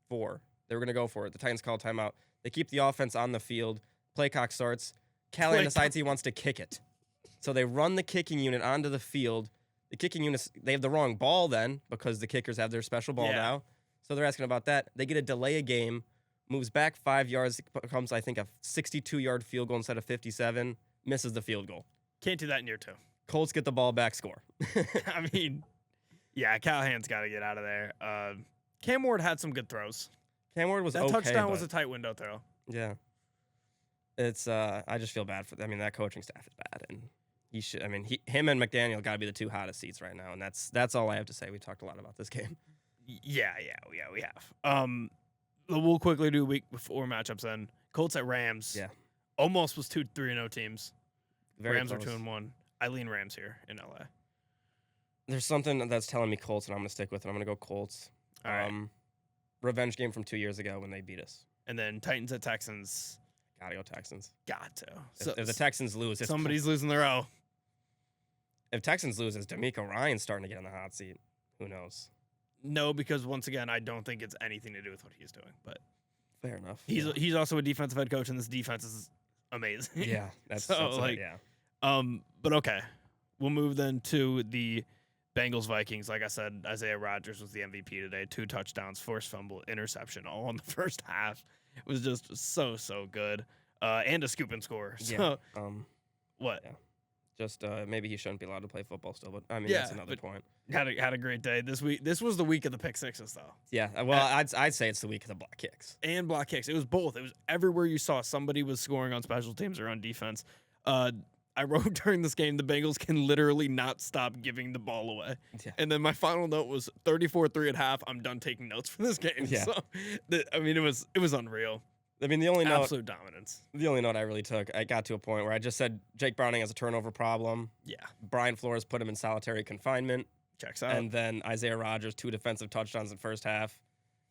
4. They were going to go for it. The Titans called timeout. They keep the offense on the field. Play clock starts. Callahan decides he wants to kick it. So they run the kicking unit onto the field. The kicking units, they have the wrong ball then because the kickers have their special ball now. So they're asking about that. They get a delay a game, moves back 5 yards, becomes, I think, a 62-yard field goal instead of 57, misses the field goal. Can't do that in year 2. Colts get the ball back, score. I mean, yeah, Callahan's got to get out of there. Cam Ward had some good throws. Cam Ward was that touchdown was a tight window throw. Yeah. It's I just feel bad for them. I mean, that coaching staff is bad, and he should. I mean, him and McDaniel got to be the 2 hottest seats right now, and that's all I have to say. We talked a lot about this game. Yeah, we have. We'll quickly do week 4 matchups then. Colts at Rams. Yeah, almost was 2 3-0 teams. Very Rams close. are 2-1. I lean Rams here in LA. There's something that's telling me Colts, and I'm gonna stick with it. I'm gonna go Colts. All right. Revenge game from 2 years ago when they beat us. And then Titans at Texans. Gotta go Texans. Got to. If the Texans lose, somebody's losing their O. if Texans lose, is D'Amico Ryan starting to get in the hot seat? Who knows? No, because once again, I don't think it's anything to do with what he's doing. But Fair enough. he's also a defensive head coach, and this defense is amazing. Yeah, that's yeah. But okay, we'll move then to the Bengals Vikings. Like I said, Isaiah Rodgers was the MVP today. 2 touchdowns, forced fumble, interception, all in the first half. It was just so good. And a scoop and score. So, what? Yeah. Just maybe he shouldn't be allowed to play football still, but I mean that's another point. Had a great day this week. This was the week of the pick sixes though. Yeah, well, I'd say it's the week of the block kicks and block kicks. It was both. It was everywhere you saw somebody was scoring on special teams or on defense. I wrote during this game the Bengals can literally not stop giving the ball away. Yeah. And then my final note was 34-3 at half. I'm done taking notes for this game. Yeah. So I mean it was unreal. I mean, the only absolute dominance. The only note I really took, I got to a point where I just said Jake Browning has a turnover problem. Yeah. Brian Flores put him in solitary confinement. Checks out. And then Isaiah Rodgers, 2 defensive touchdowns in first half.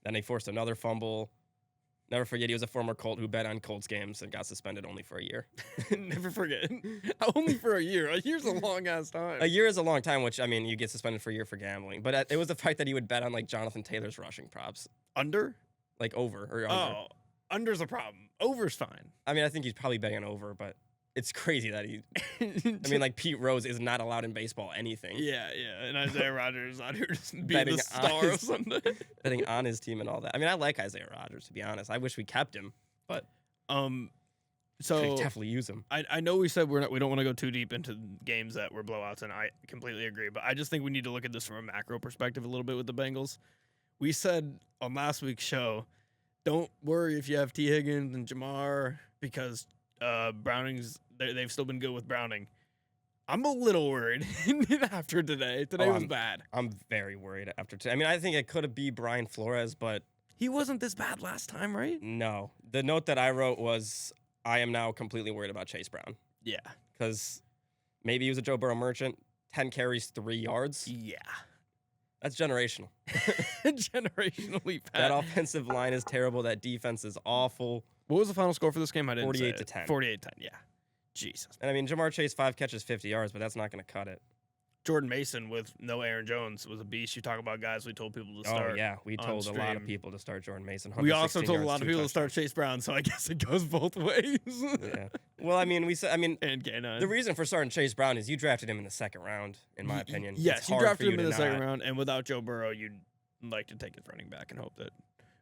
Then he forced another fumble. Never forget, he was a former Colt who bet on Colts games and got suspended only for a year. Never forget. Only for a year. A year's a long-ass time. A year is a long time, which, I mean, you get suspended for a year for gambling. But it was the fact that he would bet on, like, Jonathan Taylor's rushing props. Under? Like, over. Or under. Oh. Under's a problem. Over's fine. I mean, I think he's probably betting on over, but it's crazy that he. I mean, like Pete Rose is not allowed in baseball anything. Yeah, and Isaiah Rodgers is out here just being the star of something. Betting on his team and all that. I mean, I like Isaiah Rodgers, to be honest. I wish we kept him, but so could definitely use him. I know we said we don't want to go too deep into games that were blowouts, and I completely agree. But I just think we need to look at this from a macro perspective a little bit with the Bengals. We said on last week's show, don't worry if you have T. Higgins and Jamar because Browning's they've still been good with Browning. I'm a little worried after today. Today was bad. I'm very worried after today. I mean, I think it could be Brian Flores, but he wasn't this bad last time, right? No. The note that I wrote was, I am now completely worried about Chase Brown. Yeah. Because maybe he was a Joe Burrow merchant, 10 carries, 3 yards. Yeah. That's generational. Generationally bad. That offensive line is terrible. That defense is awful. What was the final score for this game? I didn't 48-10. 48-10, yeah. Jesus. And I mean, Jamar Chase, 5 catches, 50 yards, but that's not going to cut it. Jordan Mason with no Aaron Jones was a beast. You talk about guys we told people to start. Oh, yeah. We told a lot of people to start Jordan Mason. We also told a lot of people to start Chase Brown, so I guess it goes both ways. Yeah. Well, I mean, and K9. The reason for starting Chase Brown is you drafted him in the second round, in my opinion. Yes, you drafted him in the second round, and without Joe Burrow, you'd like to take his running back and hope that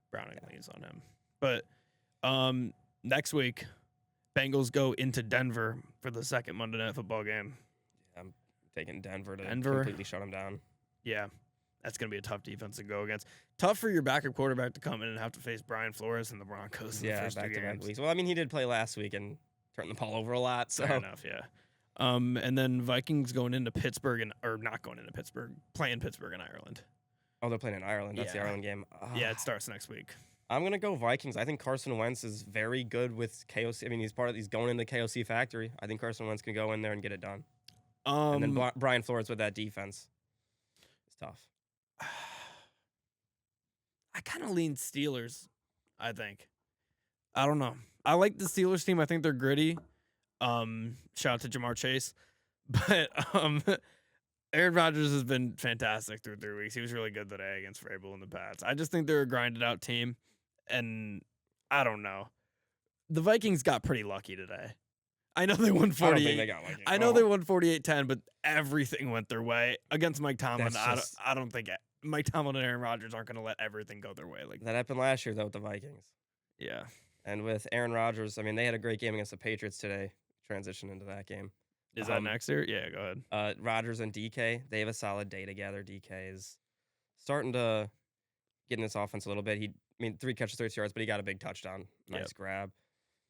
Browning leans on him. But next week, Bengals go into Denver for the second Monday Night Football game. I'm taking Denver to completely shut them down. Yeah, that's going to be a tough defense to go against. Tough for your backup quarterback to come in and have to face Brian Flores and the Broncos in the first 2 games. Weeks. Well, I mean, he did play last week and turned the ball over a lot. So. Fair enough, yeah. And then Vikings going into Pittsburgh, or not going into Pittsburgh, playing Pittsburgh in Ireland. Oh, they're playing in Ireland. That's the Ireland game. Yeah, it starts next week. I'm going to go Vikings. I think Carson Wentz is very good with KOC. I mean, he's going in the KOC factory. I think Carson Wentz can go in there and get it done. And then Brian Flores with that defense. It's tough. I kind of lean Steelers, I think. I don't know. I like the Steelers team. I think they're gritty. Shout out to Jamar Chase. But Aaron Rodgers has been fantastic through 3 weeks. He was really good today against Vrabel and the Pats. I just think they're a grinded out team. And I don't know. The Vikings got pretty lucky today. I know they won 48. I don't think they got lucky. I know they won 48-10, but everything went their way against Mike Tomlin. I don't think Mike Tomlin and Aaron Rodgers aren't going to let everything go their way. Like that happened last year though with the Vikings. Yeah. And with Aaron Rodgers, I mean, they had a great game against the Patriots today. Transition into that game. Is that next year? Yeah, go ahead. Rodgers and DK, they have a solid day together. DK is starting to get in this offense a little bit. 3 catches, 30 yards, but he got a big touchdown. Nice grab.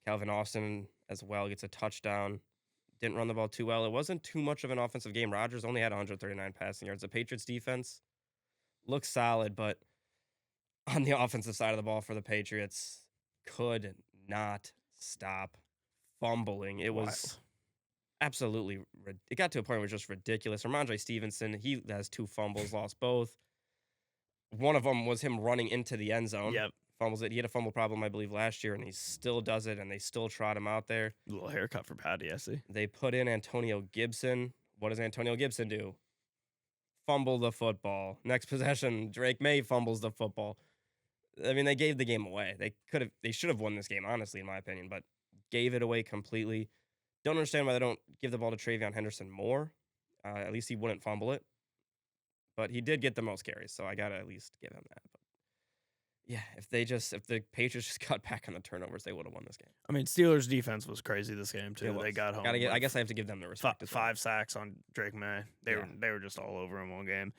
Calvin Austin as well gets a touchdown. Didn't run the ball too well. It wasn't too much of an offensive game. Rodgers only had 139 passing yards. The Patriots defense looks solid, but on the offensive side of the ball for the Patriots, could not stop fumbling. It was absolutely, it got to a point where it was just ridiculous. Ramondre Stevenson, he has 2 fumbles, lost both. One of them was him running into the end zone. Yep. Fumbles it. He had a fumble problem, I believe, last year, and he still does it, and they still trot him out there. A little haircut for Patty, I see. They put in Antonio Gibson, What does Antonio Gibson do? Fumble the football. Next possession, Drake May fumbles the football. I mean, they gave the game away. They should have won this game, honestly, in my opinion, but gave it away completely. Don't understand why they don't give the ball to Travion Henderson more. At least he wouldn't fumble it. But he did get the most carries, so I gotta at least give him that. But yeah, if the Patriots just got back on the turnovers, they would have won this game. I mean, Steelers defense was crazy this game too. They got home. I guess I have to give them the respect. Five sacks on Drake May. They were just all over him one game.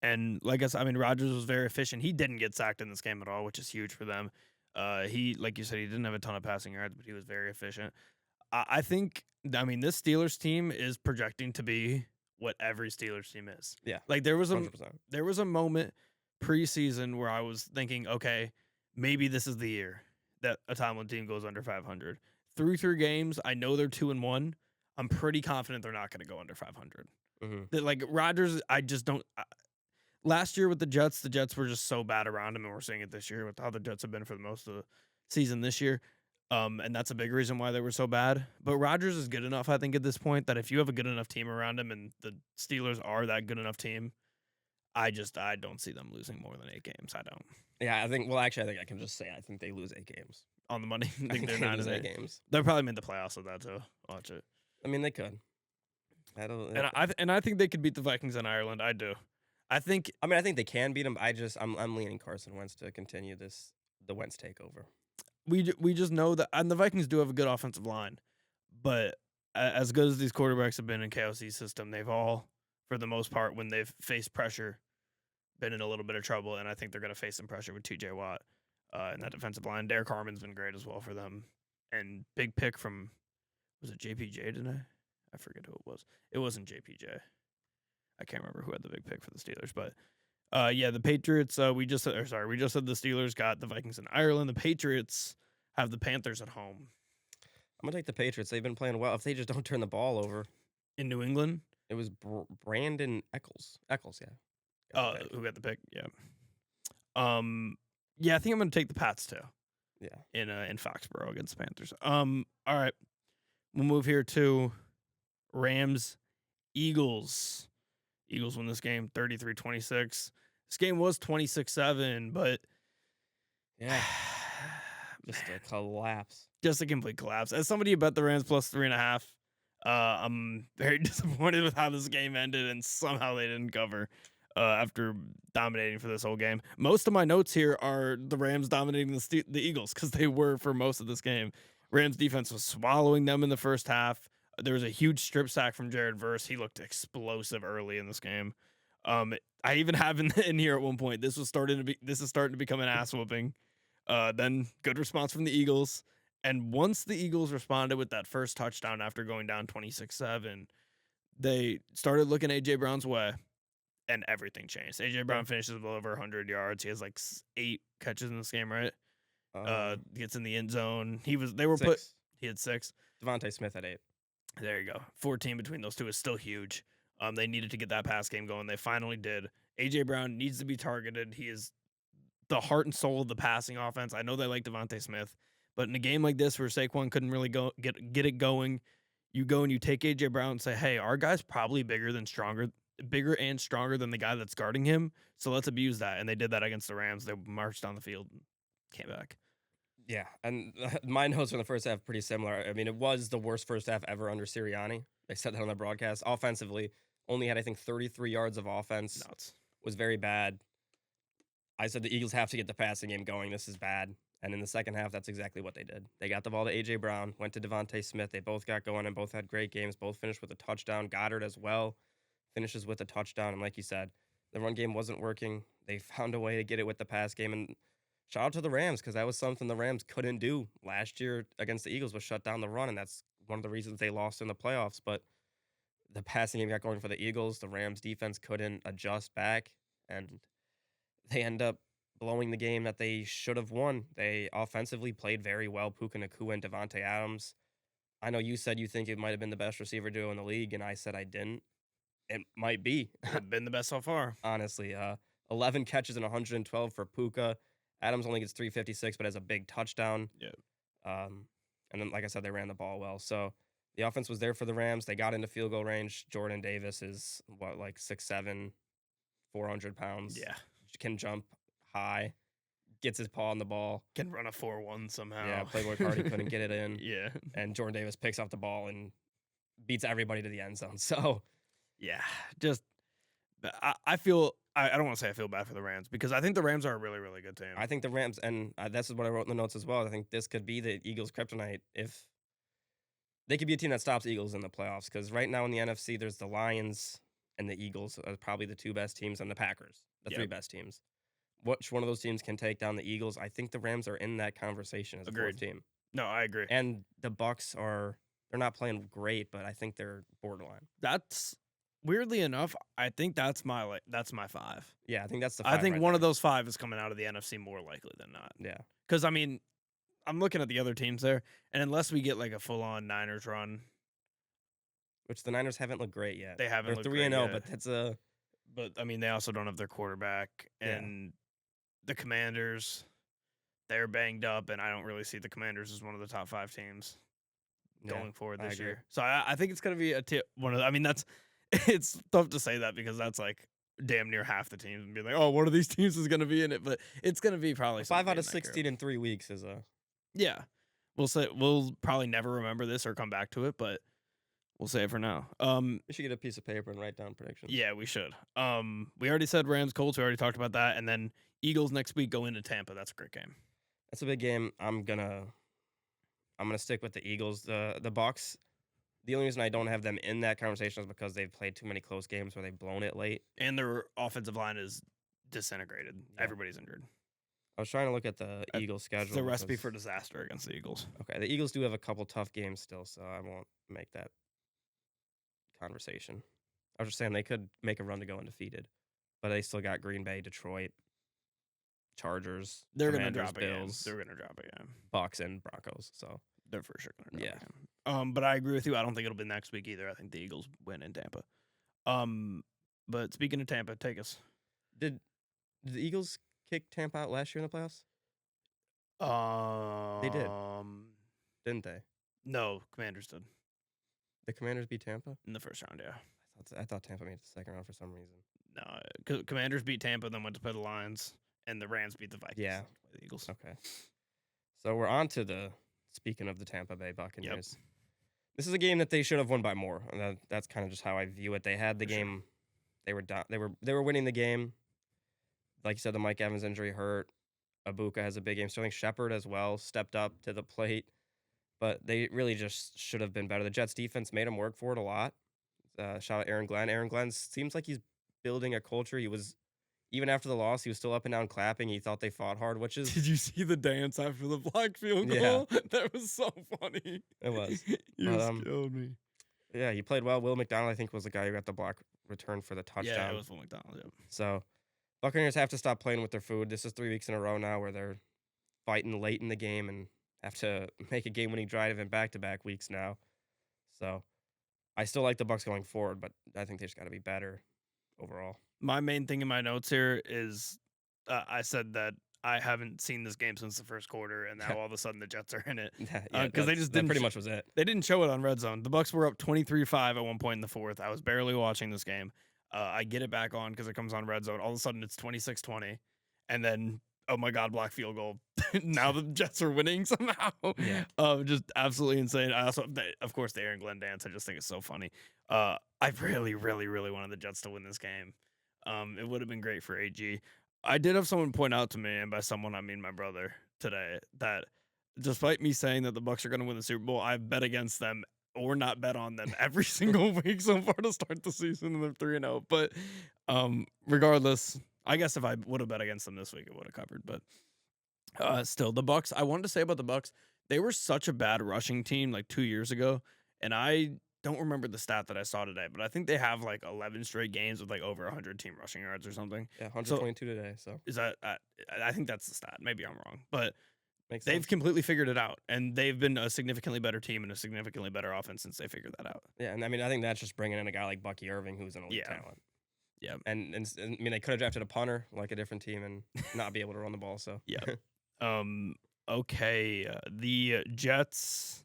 And like I said, I mean, Rodgers was very efficient. He didn't get sacked in this game at all, which is huge for them. He, like you said, he didn't have a ton of passing yards, but he was very efficient. I think, I mean, this Steelers team is projecting to be what every Steelers team is. Yeah. Like there was 100%. a moment preseason where I was thinking, okay, maybe this is the year that a Tomlin team goes under 500. Through 3 games, I know they're 2-1. I'm pretty confident they're not going to go under 500. That like Rodgers, I just don't. Last year with the Jets were just so bad around him, and we're seeing it this year with how the Jets have been for the most of the season this year. And that's a big reason why they were so bad. But Rodgers is good enough, I think, at this point, that if you have a good enough team around him and the Steelers are that good enough team, I don't see them losing more than 8 games. I don't. Yeah, I think I can just say I think they lose 8 games. On the money? I think they're they not lose in 8 it. games. They'll probably make the playoffs with that, too. Watch it. I mean, they could. And I think they could beat the Vikings in Ireland. I do. I think they can beat them. I'm leaning Carson Wentz to continue the Wentz takeover. We just know that, and the Vikings do have a good offensive line, but as good as these quarterbacks have been in KOC's system, they've all, for the most part, when they've faced pressure, been in a little bit of trouble, and I think they're going to face some pressure with T.J. Watt in that defensive line. Derek Harmon's been great as well for them, and big pick from, was it JPJ today? I forget who it was. It wasn't JPJ. I can't remember who had the big pick for the Steelers, but the Patriots. We just said the Steelers got the Vikings in Ireland. The Patriots have the Panthers at home. I'm gonna take the Patriots. They've been playing well. If they just don't turn the ball over in New England, it was Brandon Eccles. Yeah. Who got the pick? Yeah. Yeah, I think I'm gonna take the Pats too. Yeah. In Foxborough against the Panthers. All right. We'll move here to Rams, Eagles. Eagles win this game 33-26. This game was 26-7, but yeah, just a collapse. Just a complete collapse. As somebody who bet the Rams plus 3.5, I'm very disappointed with how this game ended, and somehow they didn't cover after dominating for this whole game. Most of my notes here are the Rams dominating the Eagles because they were for most of this game. Rams defense was swallowing them in the first half. There was a huge strip sack from Jared Verse. He looked explosive early in this game. I even have in here at one point, this is starting to become an ass whooping. Then good response from the Eagles. And once the Eagles responded with that first touchdown after going down 26-7, they started looking A.J. Brown's way, and everything changed. A.J. Brown finishes with over 100 yards. He has like 8 catches in this game, right? Gets in the end zone. He had 6. Devontae Smith had 8. There you go. 14 between those two is still huge. They needed to get that pass game going. They finally did. A.J. Brown needs to be targeted. He is the heart and soul of the passing offense. I know they like Devontae Smith, but in a game like this where Saquon couldn't really get it going, you go and you take A.J. Brown and say, hey, our guy's probably bigger and stronger than the guy that's guarding him, so let's abuse that. And they did that against the Rams. They marched down the field and came back. Yeah, and my notes from the first half pretty similar. I mean, it was the worst first half ever under Sirianni. They said that on the broadcast. Offensively, only had, I think, 33 yards of offense. Nuts. Was very bad. I said the Eagles have to get the passing game going. This is bad. And in the second half, that's exactly what they did. They got the ball to A.J. Brown, went to Devontae Smith. They both got going and both had great games. Both finished with a touchdown. Goddard as well finishes with a touchdown. And like you said, the run game wasn't working. They found a way to get it with the pass game. And shout out to the Rams, because that was something the Rams couldn't do last year against the Eagles, was shut down the run, and that's one of the reasons they lost in the playoffs. But the passing game got going for the Eagles. The Rams defense couldn't adjust back, and they end up blowing the game that they should have won. They offensively played very well. Puka Nacua and Devontae Adams. I know you said you think it might have been the best receiver duo in the league, and I said I didn't. It might be. Been the best so far. Honestly, 11 catches and 112 for Puka. Adams only gets 356, but has a big touchdown. Yeah. And then, like I said, they ran the ball well. So The offense was there for the Rams. They got into field goal range. Jordan Davis is like 6'7", 400 pounds. Yeah. Can jump high. Gets his paw on the ball. Can run a 4-1 somehow. Yeah, Playboy Cardi couldn't get it in. Yeah. And Jordan Davis picks up the ball and beats everybody to the end zone. So, yeah, just I don't want to say I feel bad for the Rams because I think the Rams are a really, really good team. I think the Rams, and this is what I wrote in the notes as well. I think this could be the Eagles' kryptonite if they could be a team that stops Eagles in the playoffs. Because right now in the NFC, there's the Lions and the Eagles are probably the 2 best teams, and the Packers, the 3 best teams. Which one of those teams can take down the Eagles? I think the Rams are in that conversation as a 4th team. No, I agree. And the Bucs they're not playing great, but I think they're borderline. That's weirdly enough, I think that's my 5. Yeah, I think that's the 5 I think right one there. of those 5 is coming out of the NFC more likely than not. Yeah. Because, I mean, I'm looking at the other teams there, and unless we get like a full-on Niners run. Which the Niners haven't looked great yet. They haven't They're looked 3-0, but that's a... But, I mean, they also don't have their quarterback, and the Commanders, they're banged up, and I don't really see the Commanders as one of the top 5 teams going forward this year. So I think it's going to be one of the, I mean, it's tough to say that because that's like damn near half the teams and be like, oh, one of these teams is going to be in it, but it's going to be probably 5 out of 16 in 3 weeks is a... Yeah. We'll probably never remember this or come back to it, but we'll say it for now. We should get a piece of paper and write down predictions. Yeah, we should. We already said Rams, Colts. We already talked about that. And then Eagles next week go into Tampa. That's a great game. That's a big game. I'm gonna stick with the Eagles. The Bucs. The only reason I don't have them in that conversation is because they've played too many close games where they've blown it late. And their offensive line is disintegrated. Yeah. Everybody's injured. I was trying to look at the Eagles' schedule. It's a recipe for disaster against the Eagles. Okay, the Eagles do have a couple tough games still, so I won't make that conversation. I was just saying they could make a run to go undefeated, but they still got Green Bay, Detroit, Chargers, they're going to drop Bills. They're going to drop again. Bucs and Broncos, so they're for sure going to drop again. But I agree with you. I don't think it'll be next week either. I think the Eagles win in Tampa. But speaking of Tampa, take us. Did the Eagles kick Tampa out last year in the playoffs? They did, didn't they? No, Commanders did. The Commanders beat Tampa in the first round. Yeah, I thought Tampa made the second round for some reason. No, Commanders beat Tampa, then went to play the Lions, and the Rams beat the Vikings. Yeah, the Eagles. Okay, so we're on to speaking of the Tampa Bay Buccaneers. Yep. This is a game that they should have won by more. And that's kind of just how I view it. They had the game. Sure. They were winning the game. Like you said, the Mike Evans injury hurt. Ibuka has a big game. Sterling Shepard as well stepped up to the plate. But they really just should have been better. The Jets defense made them work for it a lot. Shout out Aaron Glenn. Aaron Glenn seems like he's building a culture. He was, even after the loss, he was still up and down clapping. He thought they fought hard, which is... Did you see the dance after the block field goal? Yeah. That was so funny. It was. You just killed me. Yeah, he played well. Will McDonald, I think, was the guy who got the block return for the touchdown. Yeah, it was Will McDonald, yeah. So, Buccaneers have to stop playing with their food. This is 3 weeks in a row now where they're fighting late in the game and have to make a game-winning drive in back-to-back weeks now. So, I still like the Bucs going forward, but I think they just got to be better overall. My main thing in my notes here is I said that I haven't seen this game since the first quarter, and now all of a sudden the Jets are in it. Because they just didn't. Pretty much was it. They didn't show it on Red Zone. The Bucs were up 23-5 at one point in the fourth. I was barely watching this game. I get it back on because it comes on Red Zone. All of a sudden it's 26-20, and then oh my God, block field goal. Now the Jets are winning somehow. Yeah. Just absolutely insane. I also, of course, the Aaron Glenn dance. I just think it's so funny. I really, really, really wanted the Jets to win this game. It would have been great for AG. I did have someone point out to me, and by someone I mean my brother today, that despite me saying that the Bucs are going to win the Super Bowl, I've bet against them or not bet on them every single week so far to start the season, and they're 3-0. But regardless, I guess if I would have bet against them this week, it would have covered. But still, the Bucs. I wanted to say about the Bucs, they were such a bad rushing team like 2 years ago, and I don't remember the stat that I saw today, but I think they have like 11 straight games with like over 100 team rushing yards or something. Yeah, 122 today. So is that? I think that's the stat. Maybe I'm wrong, but they've completely figured it out, and they've been a significantly better team and a significantly better offense since they figured that out. Yeah, and I mean, I think that's just bringing in a guy like Bucky Irving, who's an elite talent. Yeah, and I mean, they could have drafted a punter like a different team and not be able to run the ball. So yeah. Okay, the Jets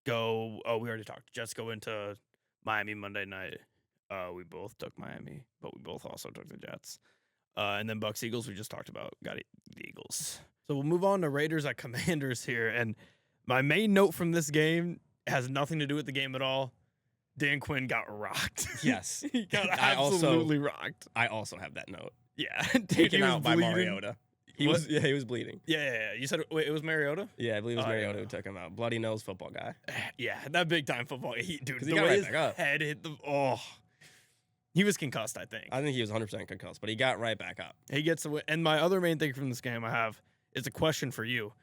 go. Oh, we already talked. Jets go into Miami Monday night. We both took Miami, but we both also took the Jets. And then Bucs Eagles, we just talked about. Got the Eagles. So we'll move on to Raiders at Commanders here. And my main note from this game has nothing to do with the game at all. Dan Quinn got rocked. Yes. He got absolutely rocked. I also have that note. Yeah. Taken out by bleeding. Mariota. He was bleeding. Yeah. You said it was Mariota? Yeah, I believe it was Mariota who took him out. Bloody nose football guy. Yeah, that big time football. Dude, he the got way right his back up. head hit the he was concussed, I think. I think he was 100% concussed, but he got right back up. He gets the win. And my other main thing from this game I have is a question for you.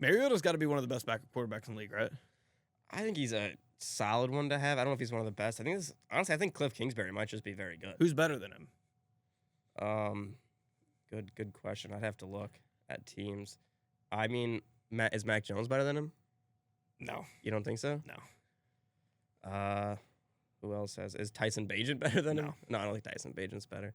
Mariota's got to be one of the best backup quarterbacks in the league, right? I think he's a solid one to have. I don't know if he's one of the best. I think Cliff Kingsbury might just be very good. Who's better than him? Good question. I'd have to look at teams. I mean, is Mac Jones better than him? No. You don't think so? No. Who else is Tyson Bagent better than him? No. No, I don't think Tyson Bagent's better.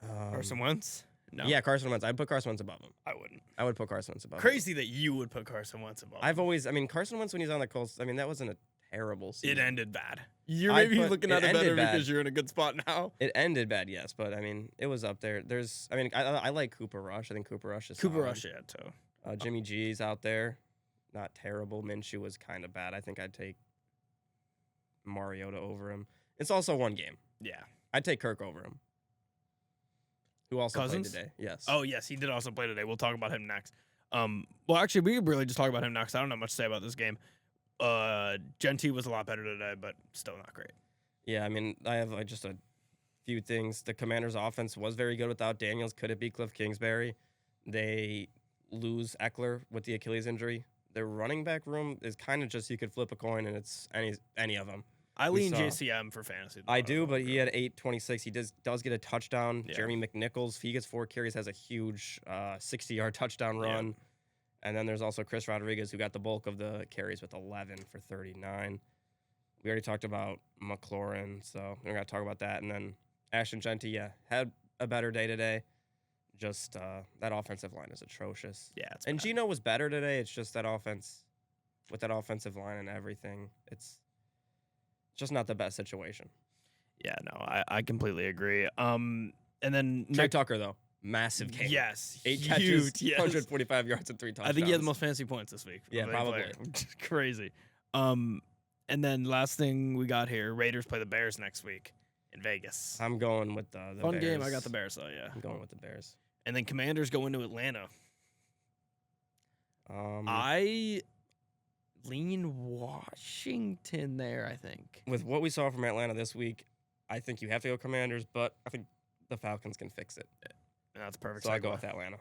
Carson Wentz? No. Yeah, Carson Wentz. I'd put Carson Wentz above him. I wouldn't. I would put Carson Wentz above him. Crazy that you would put Carson Wentz above him. Carson Wentz when he's on the Colts, that wasn't a terrible season. It ended bad. You're maybe looking at it better because you're in a good spot now. It ended bad, yes, but it was up there. I like Cooper Rush. I think Cooper Rush is solid. Rush, yeah, too. Jimmy G's out there, not terrible. Minshew was kind of bad. I think I'd take Mariota over him. It's also one game. Yeah. I'd take Kirk over him. Who also Cousins? played today. Yes. Oh, yes, he did also play today. We'll talk about him next. Well, actually, we could really just talk about him next. I don't have much to say about this game. Gentee was a lot better today, but still not great. Yeah, I have just a few things. The Commanders' offense was very good without Daniels. Could it be Cliff Kingsbury? They lose Eckler with the Achilles injury. Their running back room is kind of just you could flip a coin and it's any of them. I lean JCM for fantasy. I do, but he had 826. He does get a touchdown. Yeah. Jeremy McNichols, if he gets 4 carries, has a huge 60-yard touchdown run. Yeah. And then there's also Chris Rodriguez, who got the bulk of the carries with 11 for 39. We already talked about McLaurin, so we're going to talk about that. And then Ashton Gentee, had a better day today. Just that offensive line is atrocious. Yeah, it's and bad. Geno was better today. It's just that offense, with that offensive line and everything, it's just not the best situation. Yeah, no, I completely agree. And then Trey Tucker, though, massive game. Yes, 8 huge, catches, yes. 145 yards and 3 touchdowns. I think he had the most fantasy points this week. Yeah, probably. Crazy. And then last thing we got here, Raiders play the Bears next week in Vegas. I'm going with the Fun Bears. game. I got the Bears, though, yeah. I'm going with the Bears. And then Commanders go into Atlanta. Um, I lean Washington there, I think. With what we saw from Atlanta this week, I think you have to go Commanders, but I think the Falcons can fix it. And that's perfect. So I go with Atlanta.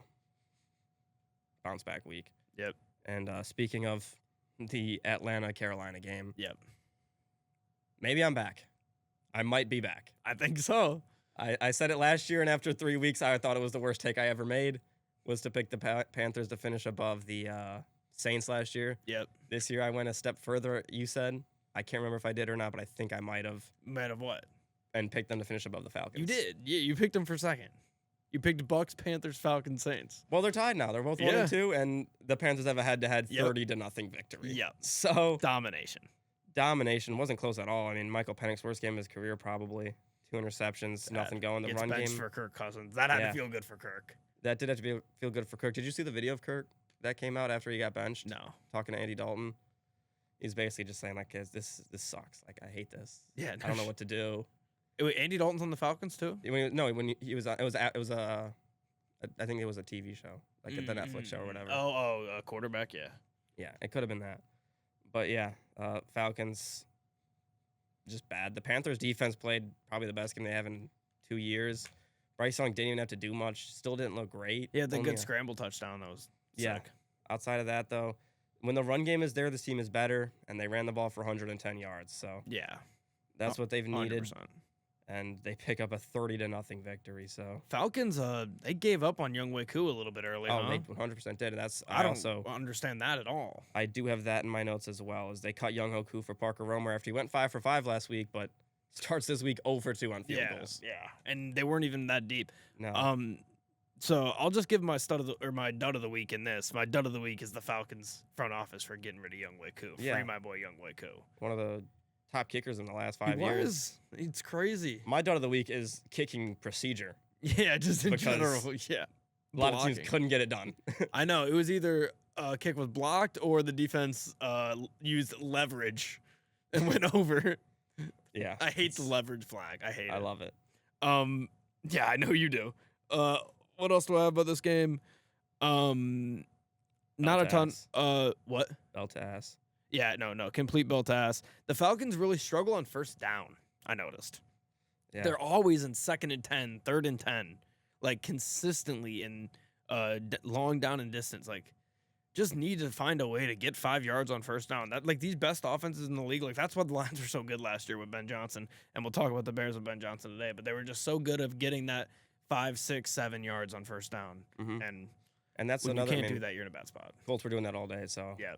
Bounce back week. Yep. And speaking of the Atlanta-Carolina game, Yep. maybe I'm back. I might be back. I think so. I said it last year, and after 3 weeks, I thought it was the worst take I ever made, was to pick the Panthers to finish above the Saints last year. Yep. This year, I went a step further, you said. I can't remember if I did or not, but I think I might have. Man of what? And picked them to finish above the Falcons. You did. Yeah, you picked them for second. You picked Bucs, Panthers, Falcons, Saints. Well, they're tied now. They're both 1-2, and the Panthers have a head-to-head 30-0 victory. Yep. So domination wasn't close at all. Michael Penix's worst game of his career, probably 2 interceptions, nothing going. The run game for Kirk Cousins. That had to feel good for Kirk. That did have to feel good for Kirk. Did you see the video of Kirk that came out after he got benched? No. Talking to Andy Dalton, he's basically just saying like, "This sucks. Like I hate this. Yeah. I don't know what to do." Wait, Andy Dalton's on the Falcons too? When he was on, it was I think it was a TV show, like the Netflix show or whatever. A quarterback, yeah. Yeah, it could have been that. But yeah, Falcons, just bad. The Panthers defense played probably the best game they have in 2 years. Bryce Young didn't even have to do much. Still didn't look great. Yeah, the good scramble touchdown. That was sick. Outside of that, though, when the run game is there, this team is better, and they ran the ball for 110 yards. So yeah, that's what they've needed. 100%. And they pick up a 30-0 victory. So Falcons, they gave up on Young Ku a little bit early. Oh, they 100% did. And that's I don't understand that at all. I do have that in my notes as well. As they cut Young Ku for Parker Romer after he went 5 for 5 last week, but starts this week 0 for 2 on field goals. Yeah, and they weren't even that deep. No. So I'll just give my my dud of the week in this. My dud of the week is the Falcons front office for getting rid of Younghoe Koo. Yeah. Free my boy Younghoe Koo. One of the top kickers in the last 5 years. It's crazy. My dud of the week is kicking procedure. Yeah, just in Because general. Yeah. A lot of teams couldn't get it done. I know. It was either a kick was blocked or the defense used leverage and went over. Yeah. I hate the leverage flag. I hate it. I love it. Yeah, I know you do. What else do I have about this game? Not a ton. What? Belt to ass. Yeah, no, complete belt to ass. The Falcons really struggle on first down. I noticed. Yeah. They're always in 2nd and 10, 3rd and 10, like consistently in long down and distance. Like, just need to find a way to get 5 yards on first down. That like these best offenses in the league. Like that's why the Lions were so good last year with Ben Johnson. And we'll talk about the Bears with Ben Johnson today. But they were just so good of getting that 5, 6, 7 yards on first down. And that's when another. You can't do that. You're in a bad spot. Colts were doing that all day. So yeah,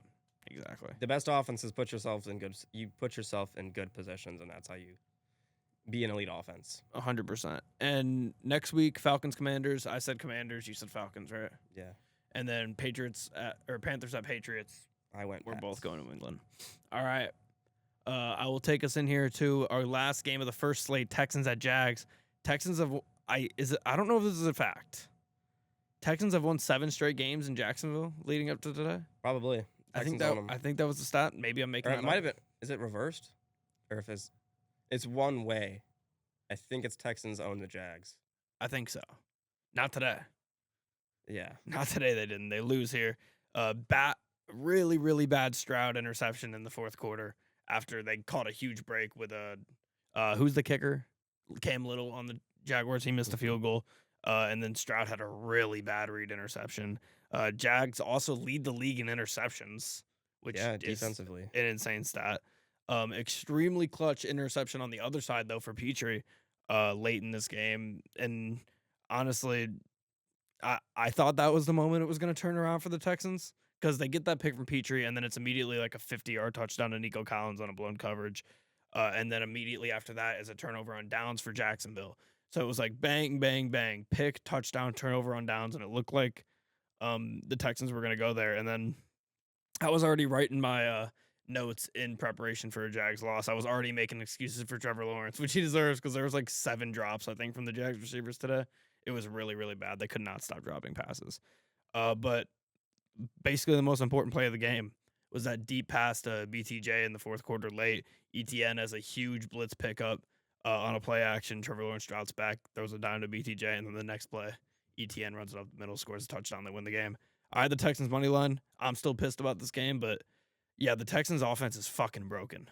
exactly. The best offenses put yourself in good. You put yourself in good positions, and that's how you be an elite offense. 100%. And next week, Falcons Commanders. I said Commanders. You said Falcons, right? Yeah. And then Panthers at Patriots. We're both going to New England. All right. I will take us in here to our last game of the first slate. Texans at Jags. Texans have. I don't know if this is a fact. Texans have won 7 straight games in Jacksonville leading up to today. Probably. I think that was the stat. Maybe I'm making. Or it might have been. Is it reversed? Or if it's one way. I think it's Texans own the Jags. I think so. Not today. Yeah. Not today. They didn't. They lose here. Really, really bad Stroud interception in the 4th quarter after they caught a huge break with who's the kicker? Cam Little on the Jaguars. He missed a field goal. And then Stroud had a really bad read interception. Jags also lead the league in interceptions, which is defensively an insane stat. Extremely clutch interception on the other side, though, for Petrie late in this game. And honestly, I thought that was the moment it was going to turn around for the Texans because they get that pick from Petrie, and then it's immediately like a 50-yard touchdown to Nico Collins on a blown coverage. And then immediately after that is a turnover on downs for Jacksonville. So it was like bang, bang, bang, pick, touchdown, turnover on downs, and it looked like the Texans were going to go there. And then I was already writing my notes in preparation for a Jags loss. I was already making excuses for Trevor Lawrence, which he deserves because there was like 7 drops, I think, from the Jags receivers today. It was really, really bad. They could not stop dropping passes. But basically the most important play of the game was that deep pass to BTJ in the 4th quarter late. ETN has a huge blitz pickup on a play action. Trevor Lawrence drops back, throws a dime to BTJ, and then the next play, ETN runs it up the middle, scores a touchdown, they win the game. I had the Texans money line. I'm still pissed about this game, but yeah, the Texans offense is fucking broken.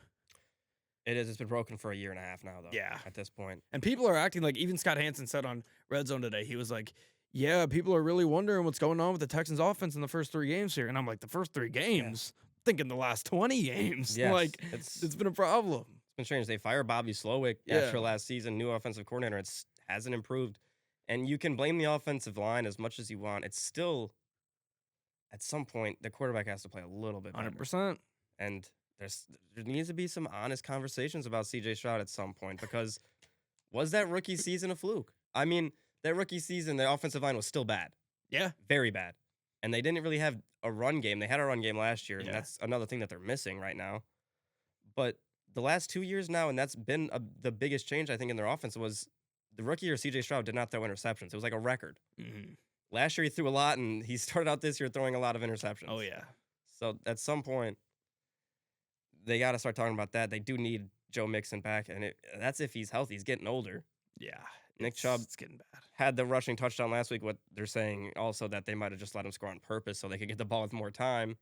It is. It's been broken for a year and a half now, though. Yeah. At this point. And people are acting like, even Scott Hansen said on Red Zone today, he was like, yeah, people are really wondering what's going on with the Texans offense in the first 3 games here. And I'm like, the first 3 games? Yeah. Thinking the last 20 games. Yes, like, it's been a problem. It's been strange. They fired Bobby Slowick after last season, new offensive coordinator. It hasn't improved. And you can blame the offensive line as much as you want. It's still, at some point, the quarterback has to play a little bit better. 100%. And there needs to be some honest conversations about C.J. Stroud at some point, because was that rookie season a fluke? I mean, that rookie season, the offensive line was still bad. Yeah. Very bad. And they didn't really have a run game. They had a run game last year, and that's another thing that they're missing right now. But the last 2 years now, and that's been the biggest change, I think, in their offense, was the rookie year C.J. Stroud did not throw interceptions. It was like a record. Mm-hmm. Last year he threw a lot, and he started out this year throwing a lot of interceptions. Oh, yeah. So at some point, they got to start talking about that. They do need Joe Mixon back, and that's if he's healthy. He's getting older. Yeah. Nick Chubb it's getting bad. Had the rushing touchdown last week. What they're saying also that they might have just let him score on purpose so they could get the ball with more time.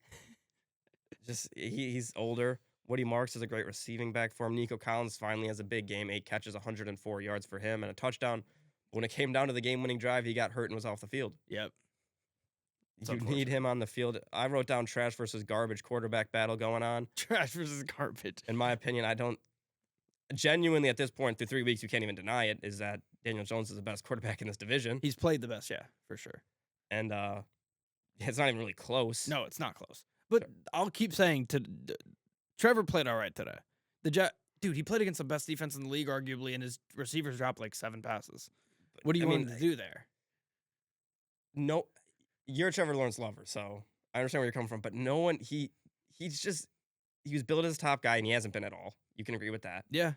He's older. Woody Marks is a great receiving back for him. Nico Collins finally has a big game. 8 catches, 104 yards for him, and a touchdown. When it came down to the game-winning drive, he got hurt and was off the field. Yep. You need him on the field. I wrote down trash versus garbage quarterback battle going on. Trash versus garbage. In my opinion, I don't genuinely at this point through 3 weeks, you can't even deny it, is that Daniel Jones is the best quarterback in this division. He's played the best, yeah, for sure. And it's not even really close. No, it's not close. But I'll keep saying Trevor played all right today. Dude, he played against the best defense in the league, arguably, and his receivers dropped like 7 passes. What do you want him to do there? no, you're a Trevor Lawrence lover, so I understand where you're coming from. But no one, he was billed as a top guy, and he hasn't been at all. You can agree with that. Yeah.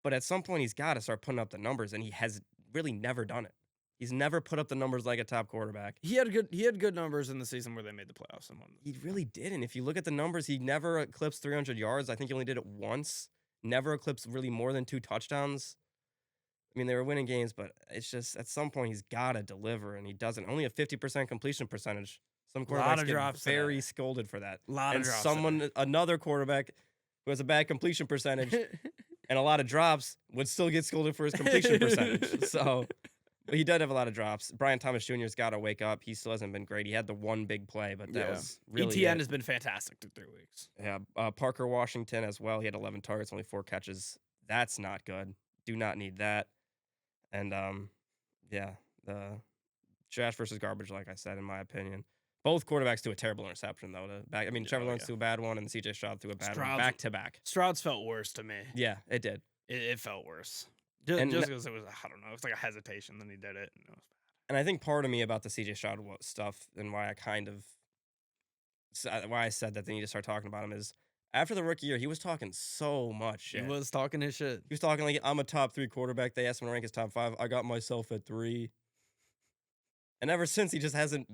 But at some point, he's got to start putting up the numbers, and he has really never done it. He's never put up the numbers like a top quarterback. He had good numbers in the season where they made the playoffs and won. He really didn't. If you look at the numbers, he never eclipsed 300 yards. I think he only did it once. Never eclipsed really more than 2 touchdowns. I mean, they were winning games, but it's just at some point he's got to deliver, and he doesn't. Only a 50% completion percentage. Some quarterbacks get very scolded for that. Another quarterback who has a bad completion percentage and a lot of drops would still get scolded for his completion percentage. So but he did have a lot of drops. Brian Thomas Jr.'s got to wake up. He still hasn't been great. He had the one big play, but that was really ETN has been fantastic through 3 weeks. Yeah, Parker Washington as well. He had 11 targets, only 4 catches. That's not good. Do not need that. And, the trash versus garbage, like I said, in my opinion. Both quarterbacks threw a terrible interception, though. Trevor Lawrence threw a bad one, and CJ Stroud threw a bad one back-to-back. Stroud's felt worse to me. Yeah, it did. It felt worse. Just because it was, I don't know, it was like a hesitation, then he did it, and it was bad. And I think part of me about the CJ Stroud stuff and why I said that they need to start talking about him is after the rookie year, he was talking so much shit. He was talking his shit. He was talking like, I'm a top 3 quarterback. They asked him to rank his top 5. I got myself at 3. And ever since, he just hasn't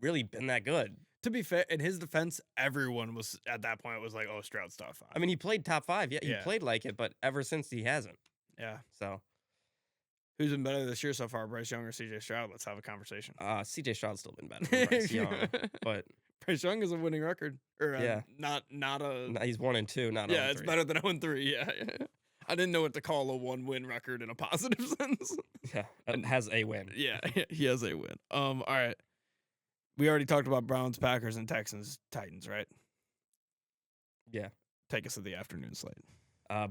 really been that good. To be fair, in his defense, everyone was, at that point, was like, oh, Stroud's top 5. I mean, he played top 5. Yeah, he played like it, but ever since, he hasn't. Yeah. So. Who's been better this year so far, Bryce Young or CJ Stroud? Let's have a conversation. CJ Stroud's still been better than Bryce Young, but Bryce Young is a winning record. Or not a. No, he's 1-2, not 0-3. Yeah, it's better than 0-3. Yeah. I didn't know what to call a 1-win record in a positive sense. Yeah, it has a win. Yeah, he has a win. All right. We already talked about Browns, Packers, and Texans, Titans, right? Yeah. Take us to the afternoon slate.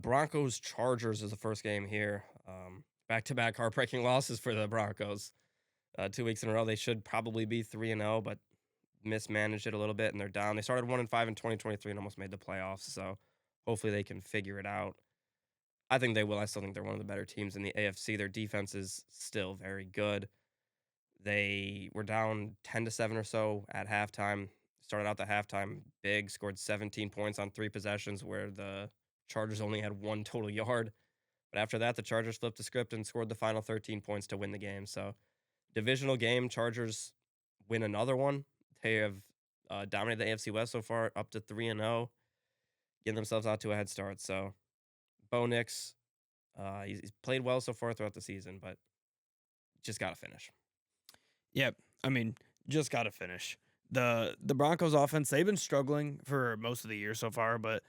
Broncos, Chargers is the first game here. Back-to-back heartbreaking losses for the Broncos. 2 weeks in a row. They should probably be 3-0, but mismanaged it a little bit, and they're down. They started 1-5 in 2023 and almost made the playoffs, so hopefully they can figure it out. I think they will. I still think they're one of the better teams in the AFC. Their defense is still very good. They were down 10-7 or so at halftime. Started out the halftime big, scored 17 points on 3 possessions where the Chargers only had 1 total yard. But after that, the Chargers flipped the script and scored the final 13 points to win the game. So, divisional game, Chargers win another one. They have dominated the AFC West so far, up to 3-0, getting themselves out to a head start. So, Bo Nix, he's played well so far throughout the season, but just got to finish. Yep. I mean, just got to finish. The Broncos offense, they've been struggling for most of the year so far, but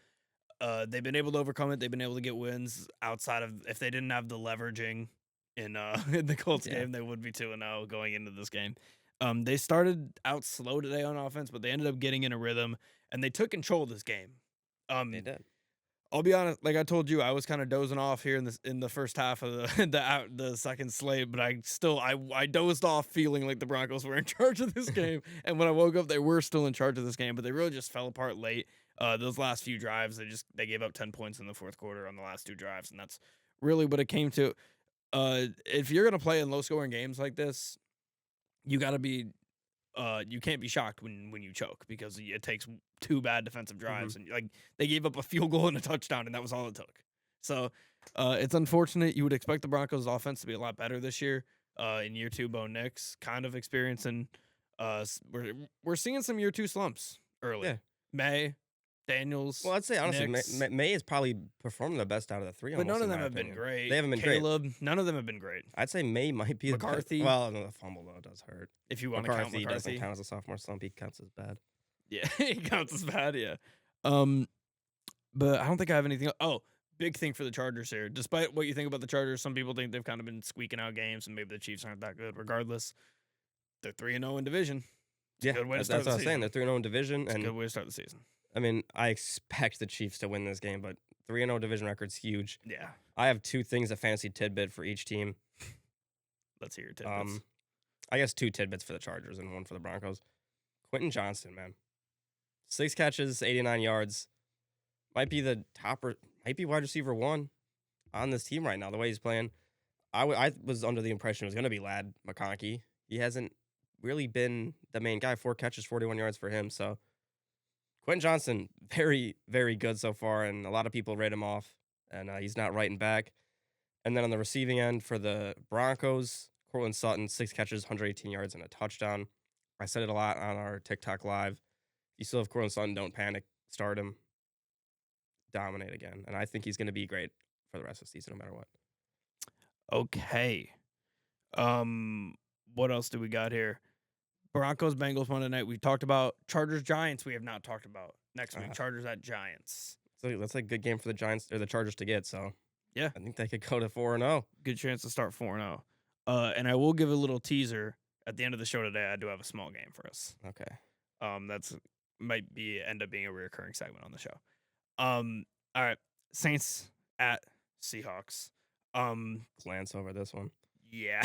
they've been able to overcome it. They've been able to get wins outside of, if they didn't have the leveraging in the Colts game, they would be 2-0 going into this game. They started out slow today on offense, but they ended up getting in a rhythm, and they took control of this game. They did. I'll be honest, like I told you, I was kind of dozing off here in the first half of the second slate, but I dozed off feeling like the Broncos were in charge of this game. And when I woke up, they were still in charge of this game, but they really just fell apart late. Those last few drives, they gave up 10 points in the fourth quarter on the last 2 drives, and that's really what it came to. If you're gonna play in low scoring games like this, you gotta be. You can't be shocked when you choke because it takes 2 bad defensive drives and like they gave up a field goal and a touchdown and that was all it took. So it's unfortunate. You would expect the Broncos offense to be a lot better this year. In year 2, Bo Nix kind of experiencing. We're seeing some year 2 slumps early. Yeah. May, Daniels. Well, I'd say honestly, May is probably performing the best out of the 3. But none of them have been great. They haven't been great. None of them have been great. I'd say May might be McCarthy. Well, no, the fumble though does hurt. If you want to count McCarthy, doesn't count as a sophomore slump. He counts as bad. Yeah, he counts as bad. Yeah. But I don't think I have anything. Oh, big thing for the Chargers here. Despite what you think about the Chargers, some people think they've kind of been squeaking out games, and maybe the Chiefs aren't that good. Regardless, they're 3-0 in division. Yeah, that's what I was saying. They're 3-0 in division, and a good way to start the season. I mean, I expect the Chiefs to win this game, but 3-0 division record's huge. Yeah. I have 2 things, a fantasy tidbit for each team. Let's hear your tidbits. I guess 2 tidbits for the Chargers and 1 for the Broncos. Quentin Johnston, man. 6 catches, 89 yards. Might be wide receiver 1 on this team right now, the way he's playing. I was under the impression it was going to be Ladd McConkey. He hasn't really been the main guy. 4 catches, 41 yards for him. So Quentin Johnson, very, very good so far, and a lot of people rate him off, and he's not writing back. And then on the receiving end for the Broncos, Cortland Sutton, 6 catches, 118 yards, and a touchdown. I said it a lot on our TikTok live. If you still have Cortland Sutton, don't panic. Start him. Dominate again. And I think he's going to be great for the rest of the season, no matter what. Okay. What else do we got here? Broncos, Bengals Monday night. We talked about Chargers, Giants. We have not talked about next week. Chargers at Giants. So that's a good game for the Giants or the Chargers to get. So yeah, I think they could go to 4-0. Good chance to start 4-0. And I will give a little teaser at the end of the show today. I do have a small game for us. Okay. That's might end up being a recurring segment on the show. All right, Saints at Seahawks. Glance over this one. Yeah,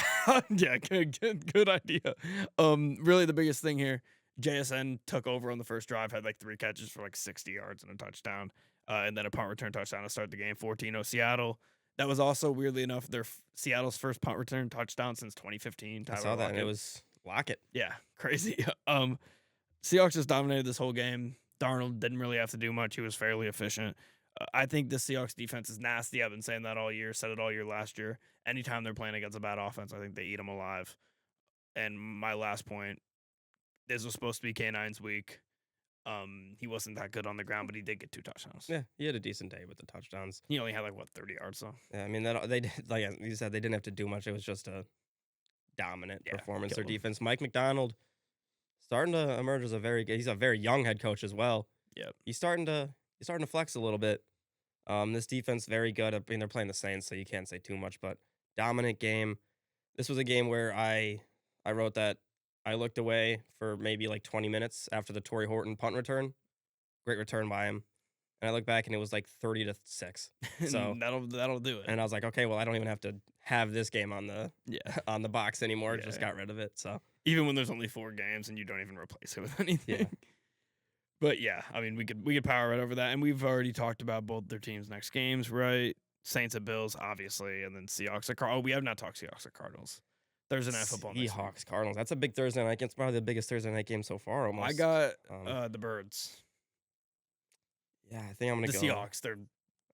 yeah, good idea. Really the biggest thing here, JSN took over on the first drive, had like 3 catches for like 60 yards and a touchdown, and then a punt return touchdown to start the game. 14-0 Seattle. That was also weirdly enough Seattle's first punt return touchdown since 2015. I saw that, and it was Lockett. Yeah, crazy. Seahawks just dominated this whole game. Darnold didn't really have to do much. He was fairly efficient. I think the Seahawks defense is nasty. I've been saying that all year, said it all year last year. Anytime they're playing against a bad offense, I think they eat them alive. And my last point, this was supposed to be K9's week. He wasn't that good on the ground, but he did get 2 touchdowns. Yeah, he had a decent day with the touchdowns. He only had 30 yards though. Yeah, I mean they did, like you said, they didn't have to do much. It was just a dominant performance. Their defense. Mike McDonald starting to emerge as he's a very young head coach as well. Yep. He's starting to flex a little bit. This defense very good. I mean, they're playing the Saints, so you can't say too much, but dominant game. This was a game where I wrote that I looked away for maybe like 20 minutes after the Torrey Horton punt return. Great return by him. And I look back and it was like 30-6. So that'll do it. And I was like, okay, well, I don't even have to have this game on the box anymore. Just got rid of it. So even when there's only 4 games and you don't even replace it with anything. Yeah. But yeah, I mean, we could power right over that, and we've already talked about both their teams' next games, right? Saints at Bills, obviously, and then Seahawks at Cardinals. Oh, we have not talked Seahawks at Cardinals. Thursday night football. Seahawks, Cardinals. That's a big Thursday night game. It's probably the biggest Thursday night game so far. Almost. I got the Birds. Yeah, I think I'm gonna go. The Seahawks.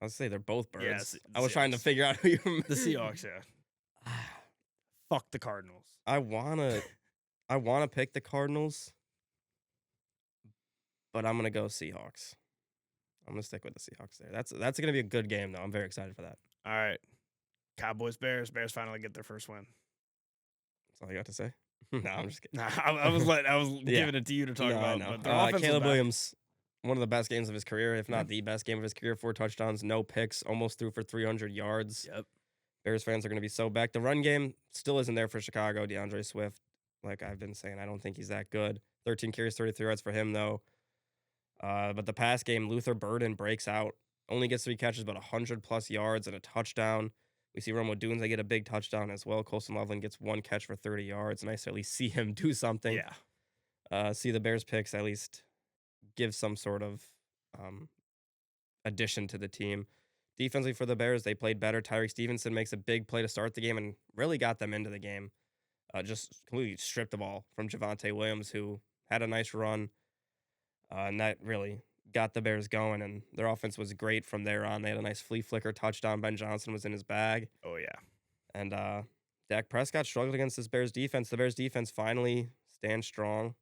I'll say they're both Birds. Yeah, I was trying to figure out who you. The Seahawks. Yeah. Fuck the Cardinals. I wanna pick the Cardinals. But I'm gonna go Seahawks. I'm gonna stick with the Seahawks there. That's gonna be a good game though. I'm very excited for that. All right, Cowboys, Bears. Bears finally get their first win. That's all you got to say. No, I'm just kidding. Nah, I was giving it to you to talk about. But Caleb Williams, one of the best games of his career, if not the best game of his career. 4 touchdowns, no picks, almost threw for 300 yards. Yep. Bears fans are gonna be so back. The run game still isn't there for Chicago. DeAndre Swift, like I've been saying, I don't think he's that good. 13 carries, 33 yards for him though. But the pass game, Luther Burden breaks out. Only gets 3 catches, but 100+ yards and a touchdown. We see Rome Odunze, they get a big touchdown as well. Colston Loveland gets 1 catch for 30 yards. Nice to at least see him do something. Yeah. See the Bears picks at least give some sort of addition to the team. Defensively for the Bears, they played better. Tyreek Stevenson makes a big play to start the game and really got them into the game. Just completely stripped the ball from Javonte Williams, who had a nice run. And that really got the Bears going, and their offense was great from there on. They had a nice flea flicker touchdown. Ben Johnson was in his bag. Oh, yeah. And Dak Prescott struggled against this Bears defense. The Bears defense finally stands strong.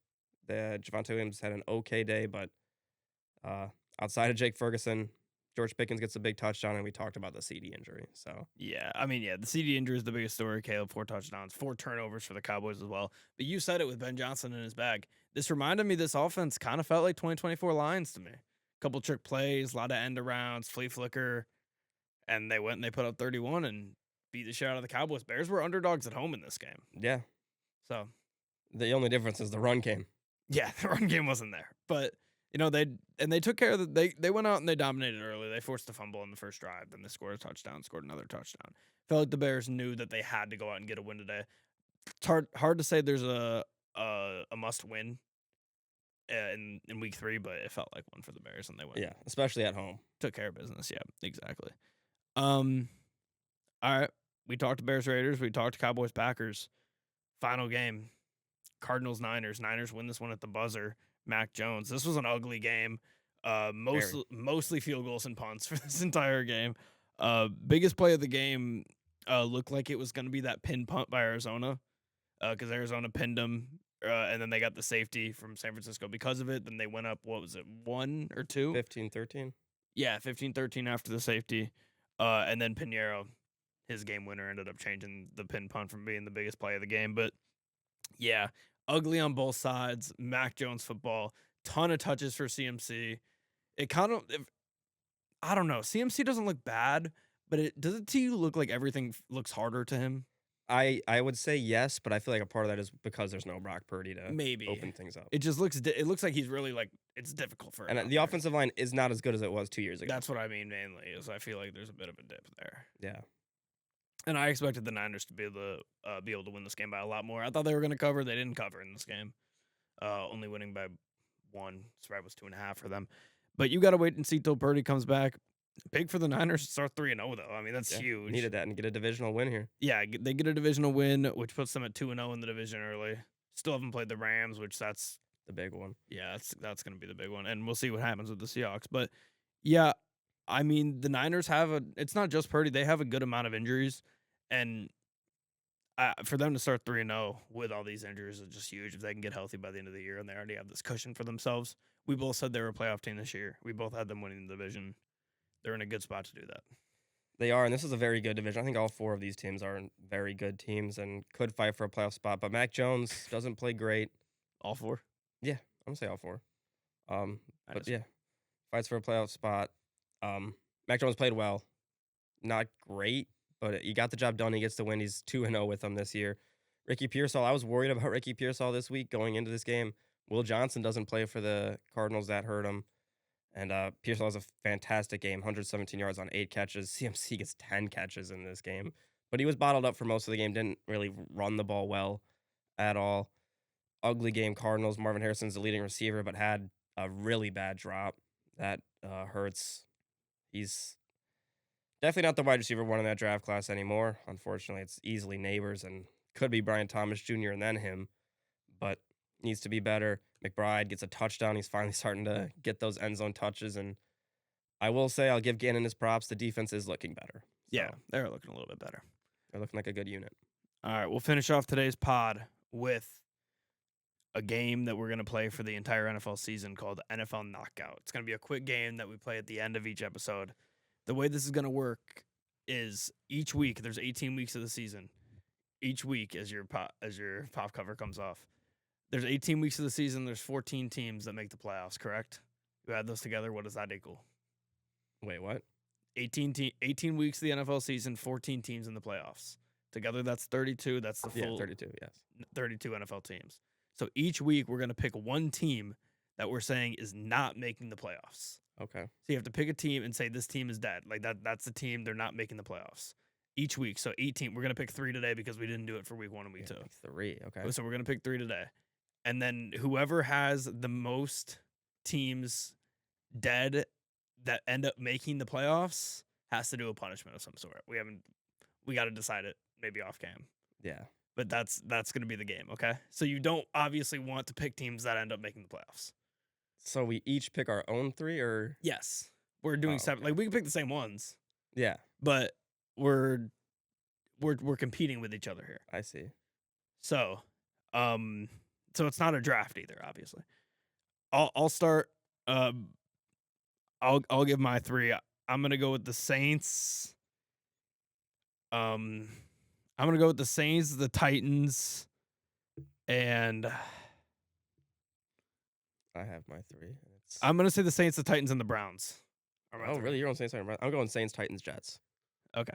Javonte Williams had an okay day, but outside of Jake Ferguson, George Pickens gets a big touchdown, and we talked about the CeeDee injury. So yeah, I mean, the CeeDee injury is the biggest story. Caleb, 4 touchdowns, 4 turnovers for the Cowboys as well. But you said it with Ben Johnson in his bag. This reminded me, this offense kind of felt like 2024 Lions to me. A couple trick plays, a lot of end arounds, flea flicker, and they went and they put up 31 and beat the shit out of the Cowboys. Bears were underdogs at home in this game. Yeah. So the only difference is the run game. Yeah, the run game wasn't there, but. They took care of they went out and they dominated early. They forced a fumble in the first drive, then they scored a touchdown, scored another touchdown. Felt like the Bears knew that they had to go out and get a win today. It's hard to say there's a must win in week 3, but it felt like one for the Bears and they went. Yeah, especially at home. Took care of business. Yeah, exactly. All right, we talked to Bears Raiders, we talked to Cowboys Packers. Final game. Cardinals Niners. Niners win this one at the buzzer. Mac Jones. This was an ugly game. Mostly field goals and punts for this entire game. Biggest play of the game looked like it was going to be that pin punt by Arizona, because Arizona pinned them, and then they got the safety from San Francisco because of it. Then they went up, what was it, 1 or 2? 15-13. Yeah, 15-13 after the safety. And then Pinheiro, his game winner, ended up changing the pin punt from being the biggest play of the game. But yeah, ugly on both sides. Mac Jones football, ton of touches for CMC. It kind of, I don't know. CMC doesn't look bad, but does it to you look like everything looks harder to him? I would say yes, but I feel like a part of that is because there's no Brock Purdy to Maybe open things up. It just looks. It looks like he's really like it's difficult for him. And the offensive line is not as good as it was 2 years ago. That's what I mean mainly. Is I feel like there's a bit of a dip there. Yeah. And I expected the Niners to be able to win this game by a lot more. I thought they were going to cover. They didn't cover in this game. Only winning by 1. Spread was 2.5 for them. But you got to wait and see till Purdy comes back. Big for the Niners to start 3-0 though. I mean, that's huge. Needed that and get a divisional win here. Yeah, they get a divisional win, which puts them at 2-0 in the division early. Still haven't played the Rams, which that's the big one. Yeah, that's going to be the big one, and we'll see what happens with the Seahawks. But yeah, I mean, the Niners it's not just Purdy; they have a good amount of injuries, and for them to start 3-0 with all these injuries is just huge. If they can get healthy by the end of the year, and they already have this cushion for themselves. We both said they were a playoff team this year. We both had them winning the division. They're in a good spot to do that. They are, and this is a very good division. I think all 4 of these teams are very good teams and could fight for a playoff spot. But Mac Jones doesn't play great. All 4? Yeah, I'm gonna say all 4. But yeah, fights for a playoff spot. Mac Jones played well, not great, but he got the job done. He gets the win. He's 2-0 with them this year. Ricky Pearsall, I was worried about Ricky Pearsall this week going into this game. Will Johnson doesn't play for the Cardinals. That hurt him. And Pearsall has a fantastic game, 117 yards on 8 catches. CMC gets 10 catches in this game. But he was bottled up for most of the game, didn't really run the ball well at all. Ugly game, Cardinals. Marvin Harrison's the leading receiver, but had a really bad drop. That hurts. He's definitely not the wide receiver 1 in that draft class anymore. Unfortunately, it's easily Neighbors and could be Brian Thomas Jr. and then him. But needs to be better. McBride gets a touchdown. He's finally starting to get those end zone touches. And I will say, I'll give Gannon his props. The defense is looking better. So yeah, they're looking a little bit better. They're looking like a good unit. All right, we'll finish off today's pod with a game that we're going to play for the entire NFL season called NFL Knockout. It's going to be a quick game that we play at the end of each episode. The way this is going to work is each week, there's 18 weeks of the season. Each week, as your pop cover comes off, there's 18 weeks of the season. There's 14 teams that make the playoffs, correct? You add those together, what does that equal? Wait, what? 18 weeks of the NFL season, 14 teams in the playoffs. Together, that's 32. That's the full 32, yes. 32 NFL teams. So each week, we're going to pick one team that we're saying is not making the playoffs. Okay. So you have to pick a team and say this team is dead. Like that's the team, they're not making the playoffs. Each week. So 18. We're going to pick 3 today because we didn't do it for week 1 and week 2. 3, okay. So we're going to pick 3 today. And then whoever has the most teams dead that end up making the playoffs has to do a punishment of some sort. We got to decide it maybe off cam. Yeah. But that's going to be the game, okay? So you don't obviously want to pick teams that end up making the playoffs. So we each pick our own 3 or? Yes. We're doing separate. Okay. Like we can pick the same ones. Yeah. But we're competing with each other here. I see. So, so it's not a draft either, obviously. I'll start. I'll give my 3. I'm gonna go with the Saints. I'm gonna go with the Saints, the Titans, and I have my 3. I'm gonna say the Saints, the Titans, and the Browns. Oh, really? You're on Saints? I'm going Saints, Titans, Jets. Okay.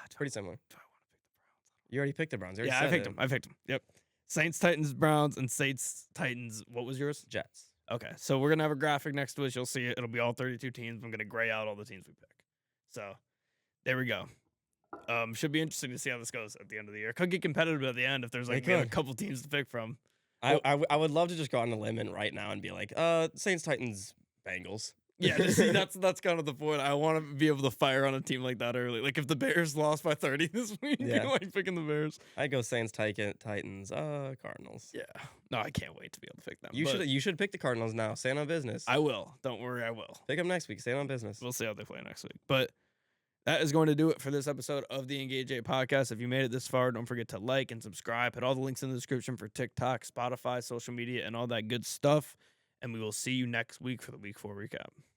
It's pretty similar. Do I want to pick the Browns? You already picked the Browns. Yeah, I picked them. Yep. Saints, Titans, Browns, and Saints, Titans. What was yours? Jets. Okay, so we're going to have a graphic next to us. You'll see it. It'll be all 32 teams. I'm going to gray out all the teams we pick. So there we go. Should be interesting to see how this goes at the end of the year. Could get competitive at the end if there's like a couple teams to pick from. I would love to just go on a limb and right now and be like, Saints, Titans, Bengals. Yeah, see, that's kind of the point. I want to be able to fire on a team like that early. Like if the Bears lost by 30 this week, Yeah. like picking the Bears. I go Saints, Titans, Cardinals. Yeah. No, I can't wait to be able to pick them. You should pick the Cardinals now. Stand on business. I will. Don't worry, I will. Pick them next week. Stand on business. We'll see how they play next week. But that is going to do it for this episode of the Engage 8 podcast. If you made it this far, don't forget to like and subscribe. Hit all the links in the description for TikTok, Spotify, social media, and all that good stuff. And we will see you next week for the Week 4 recap.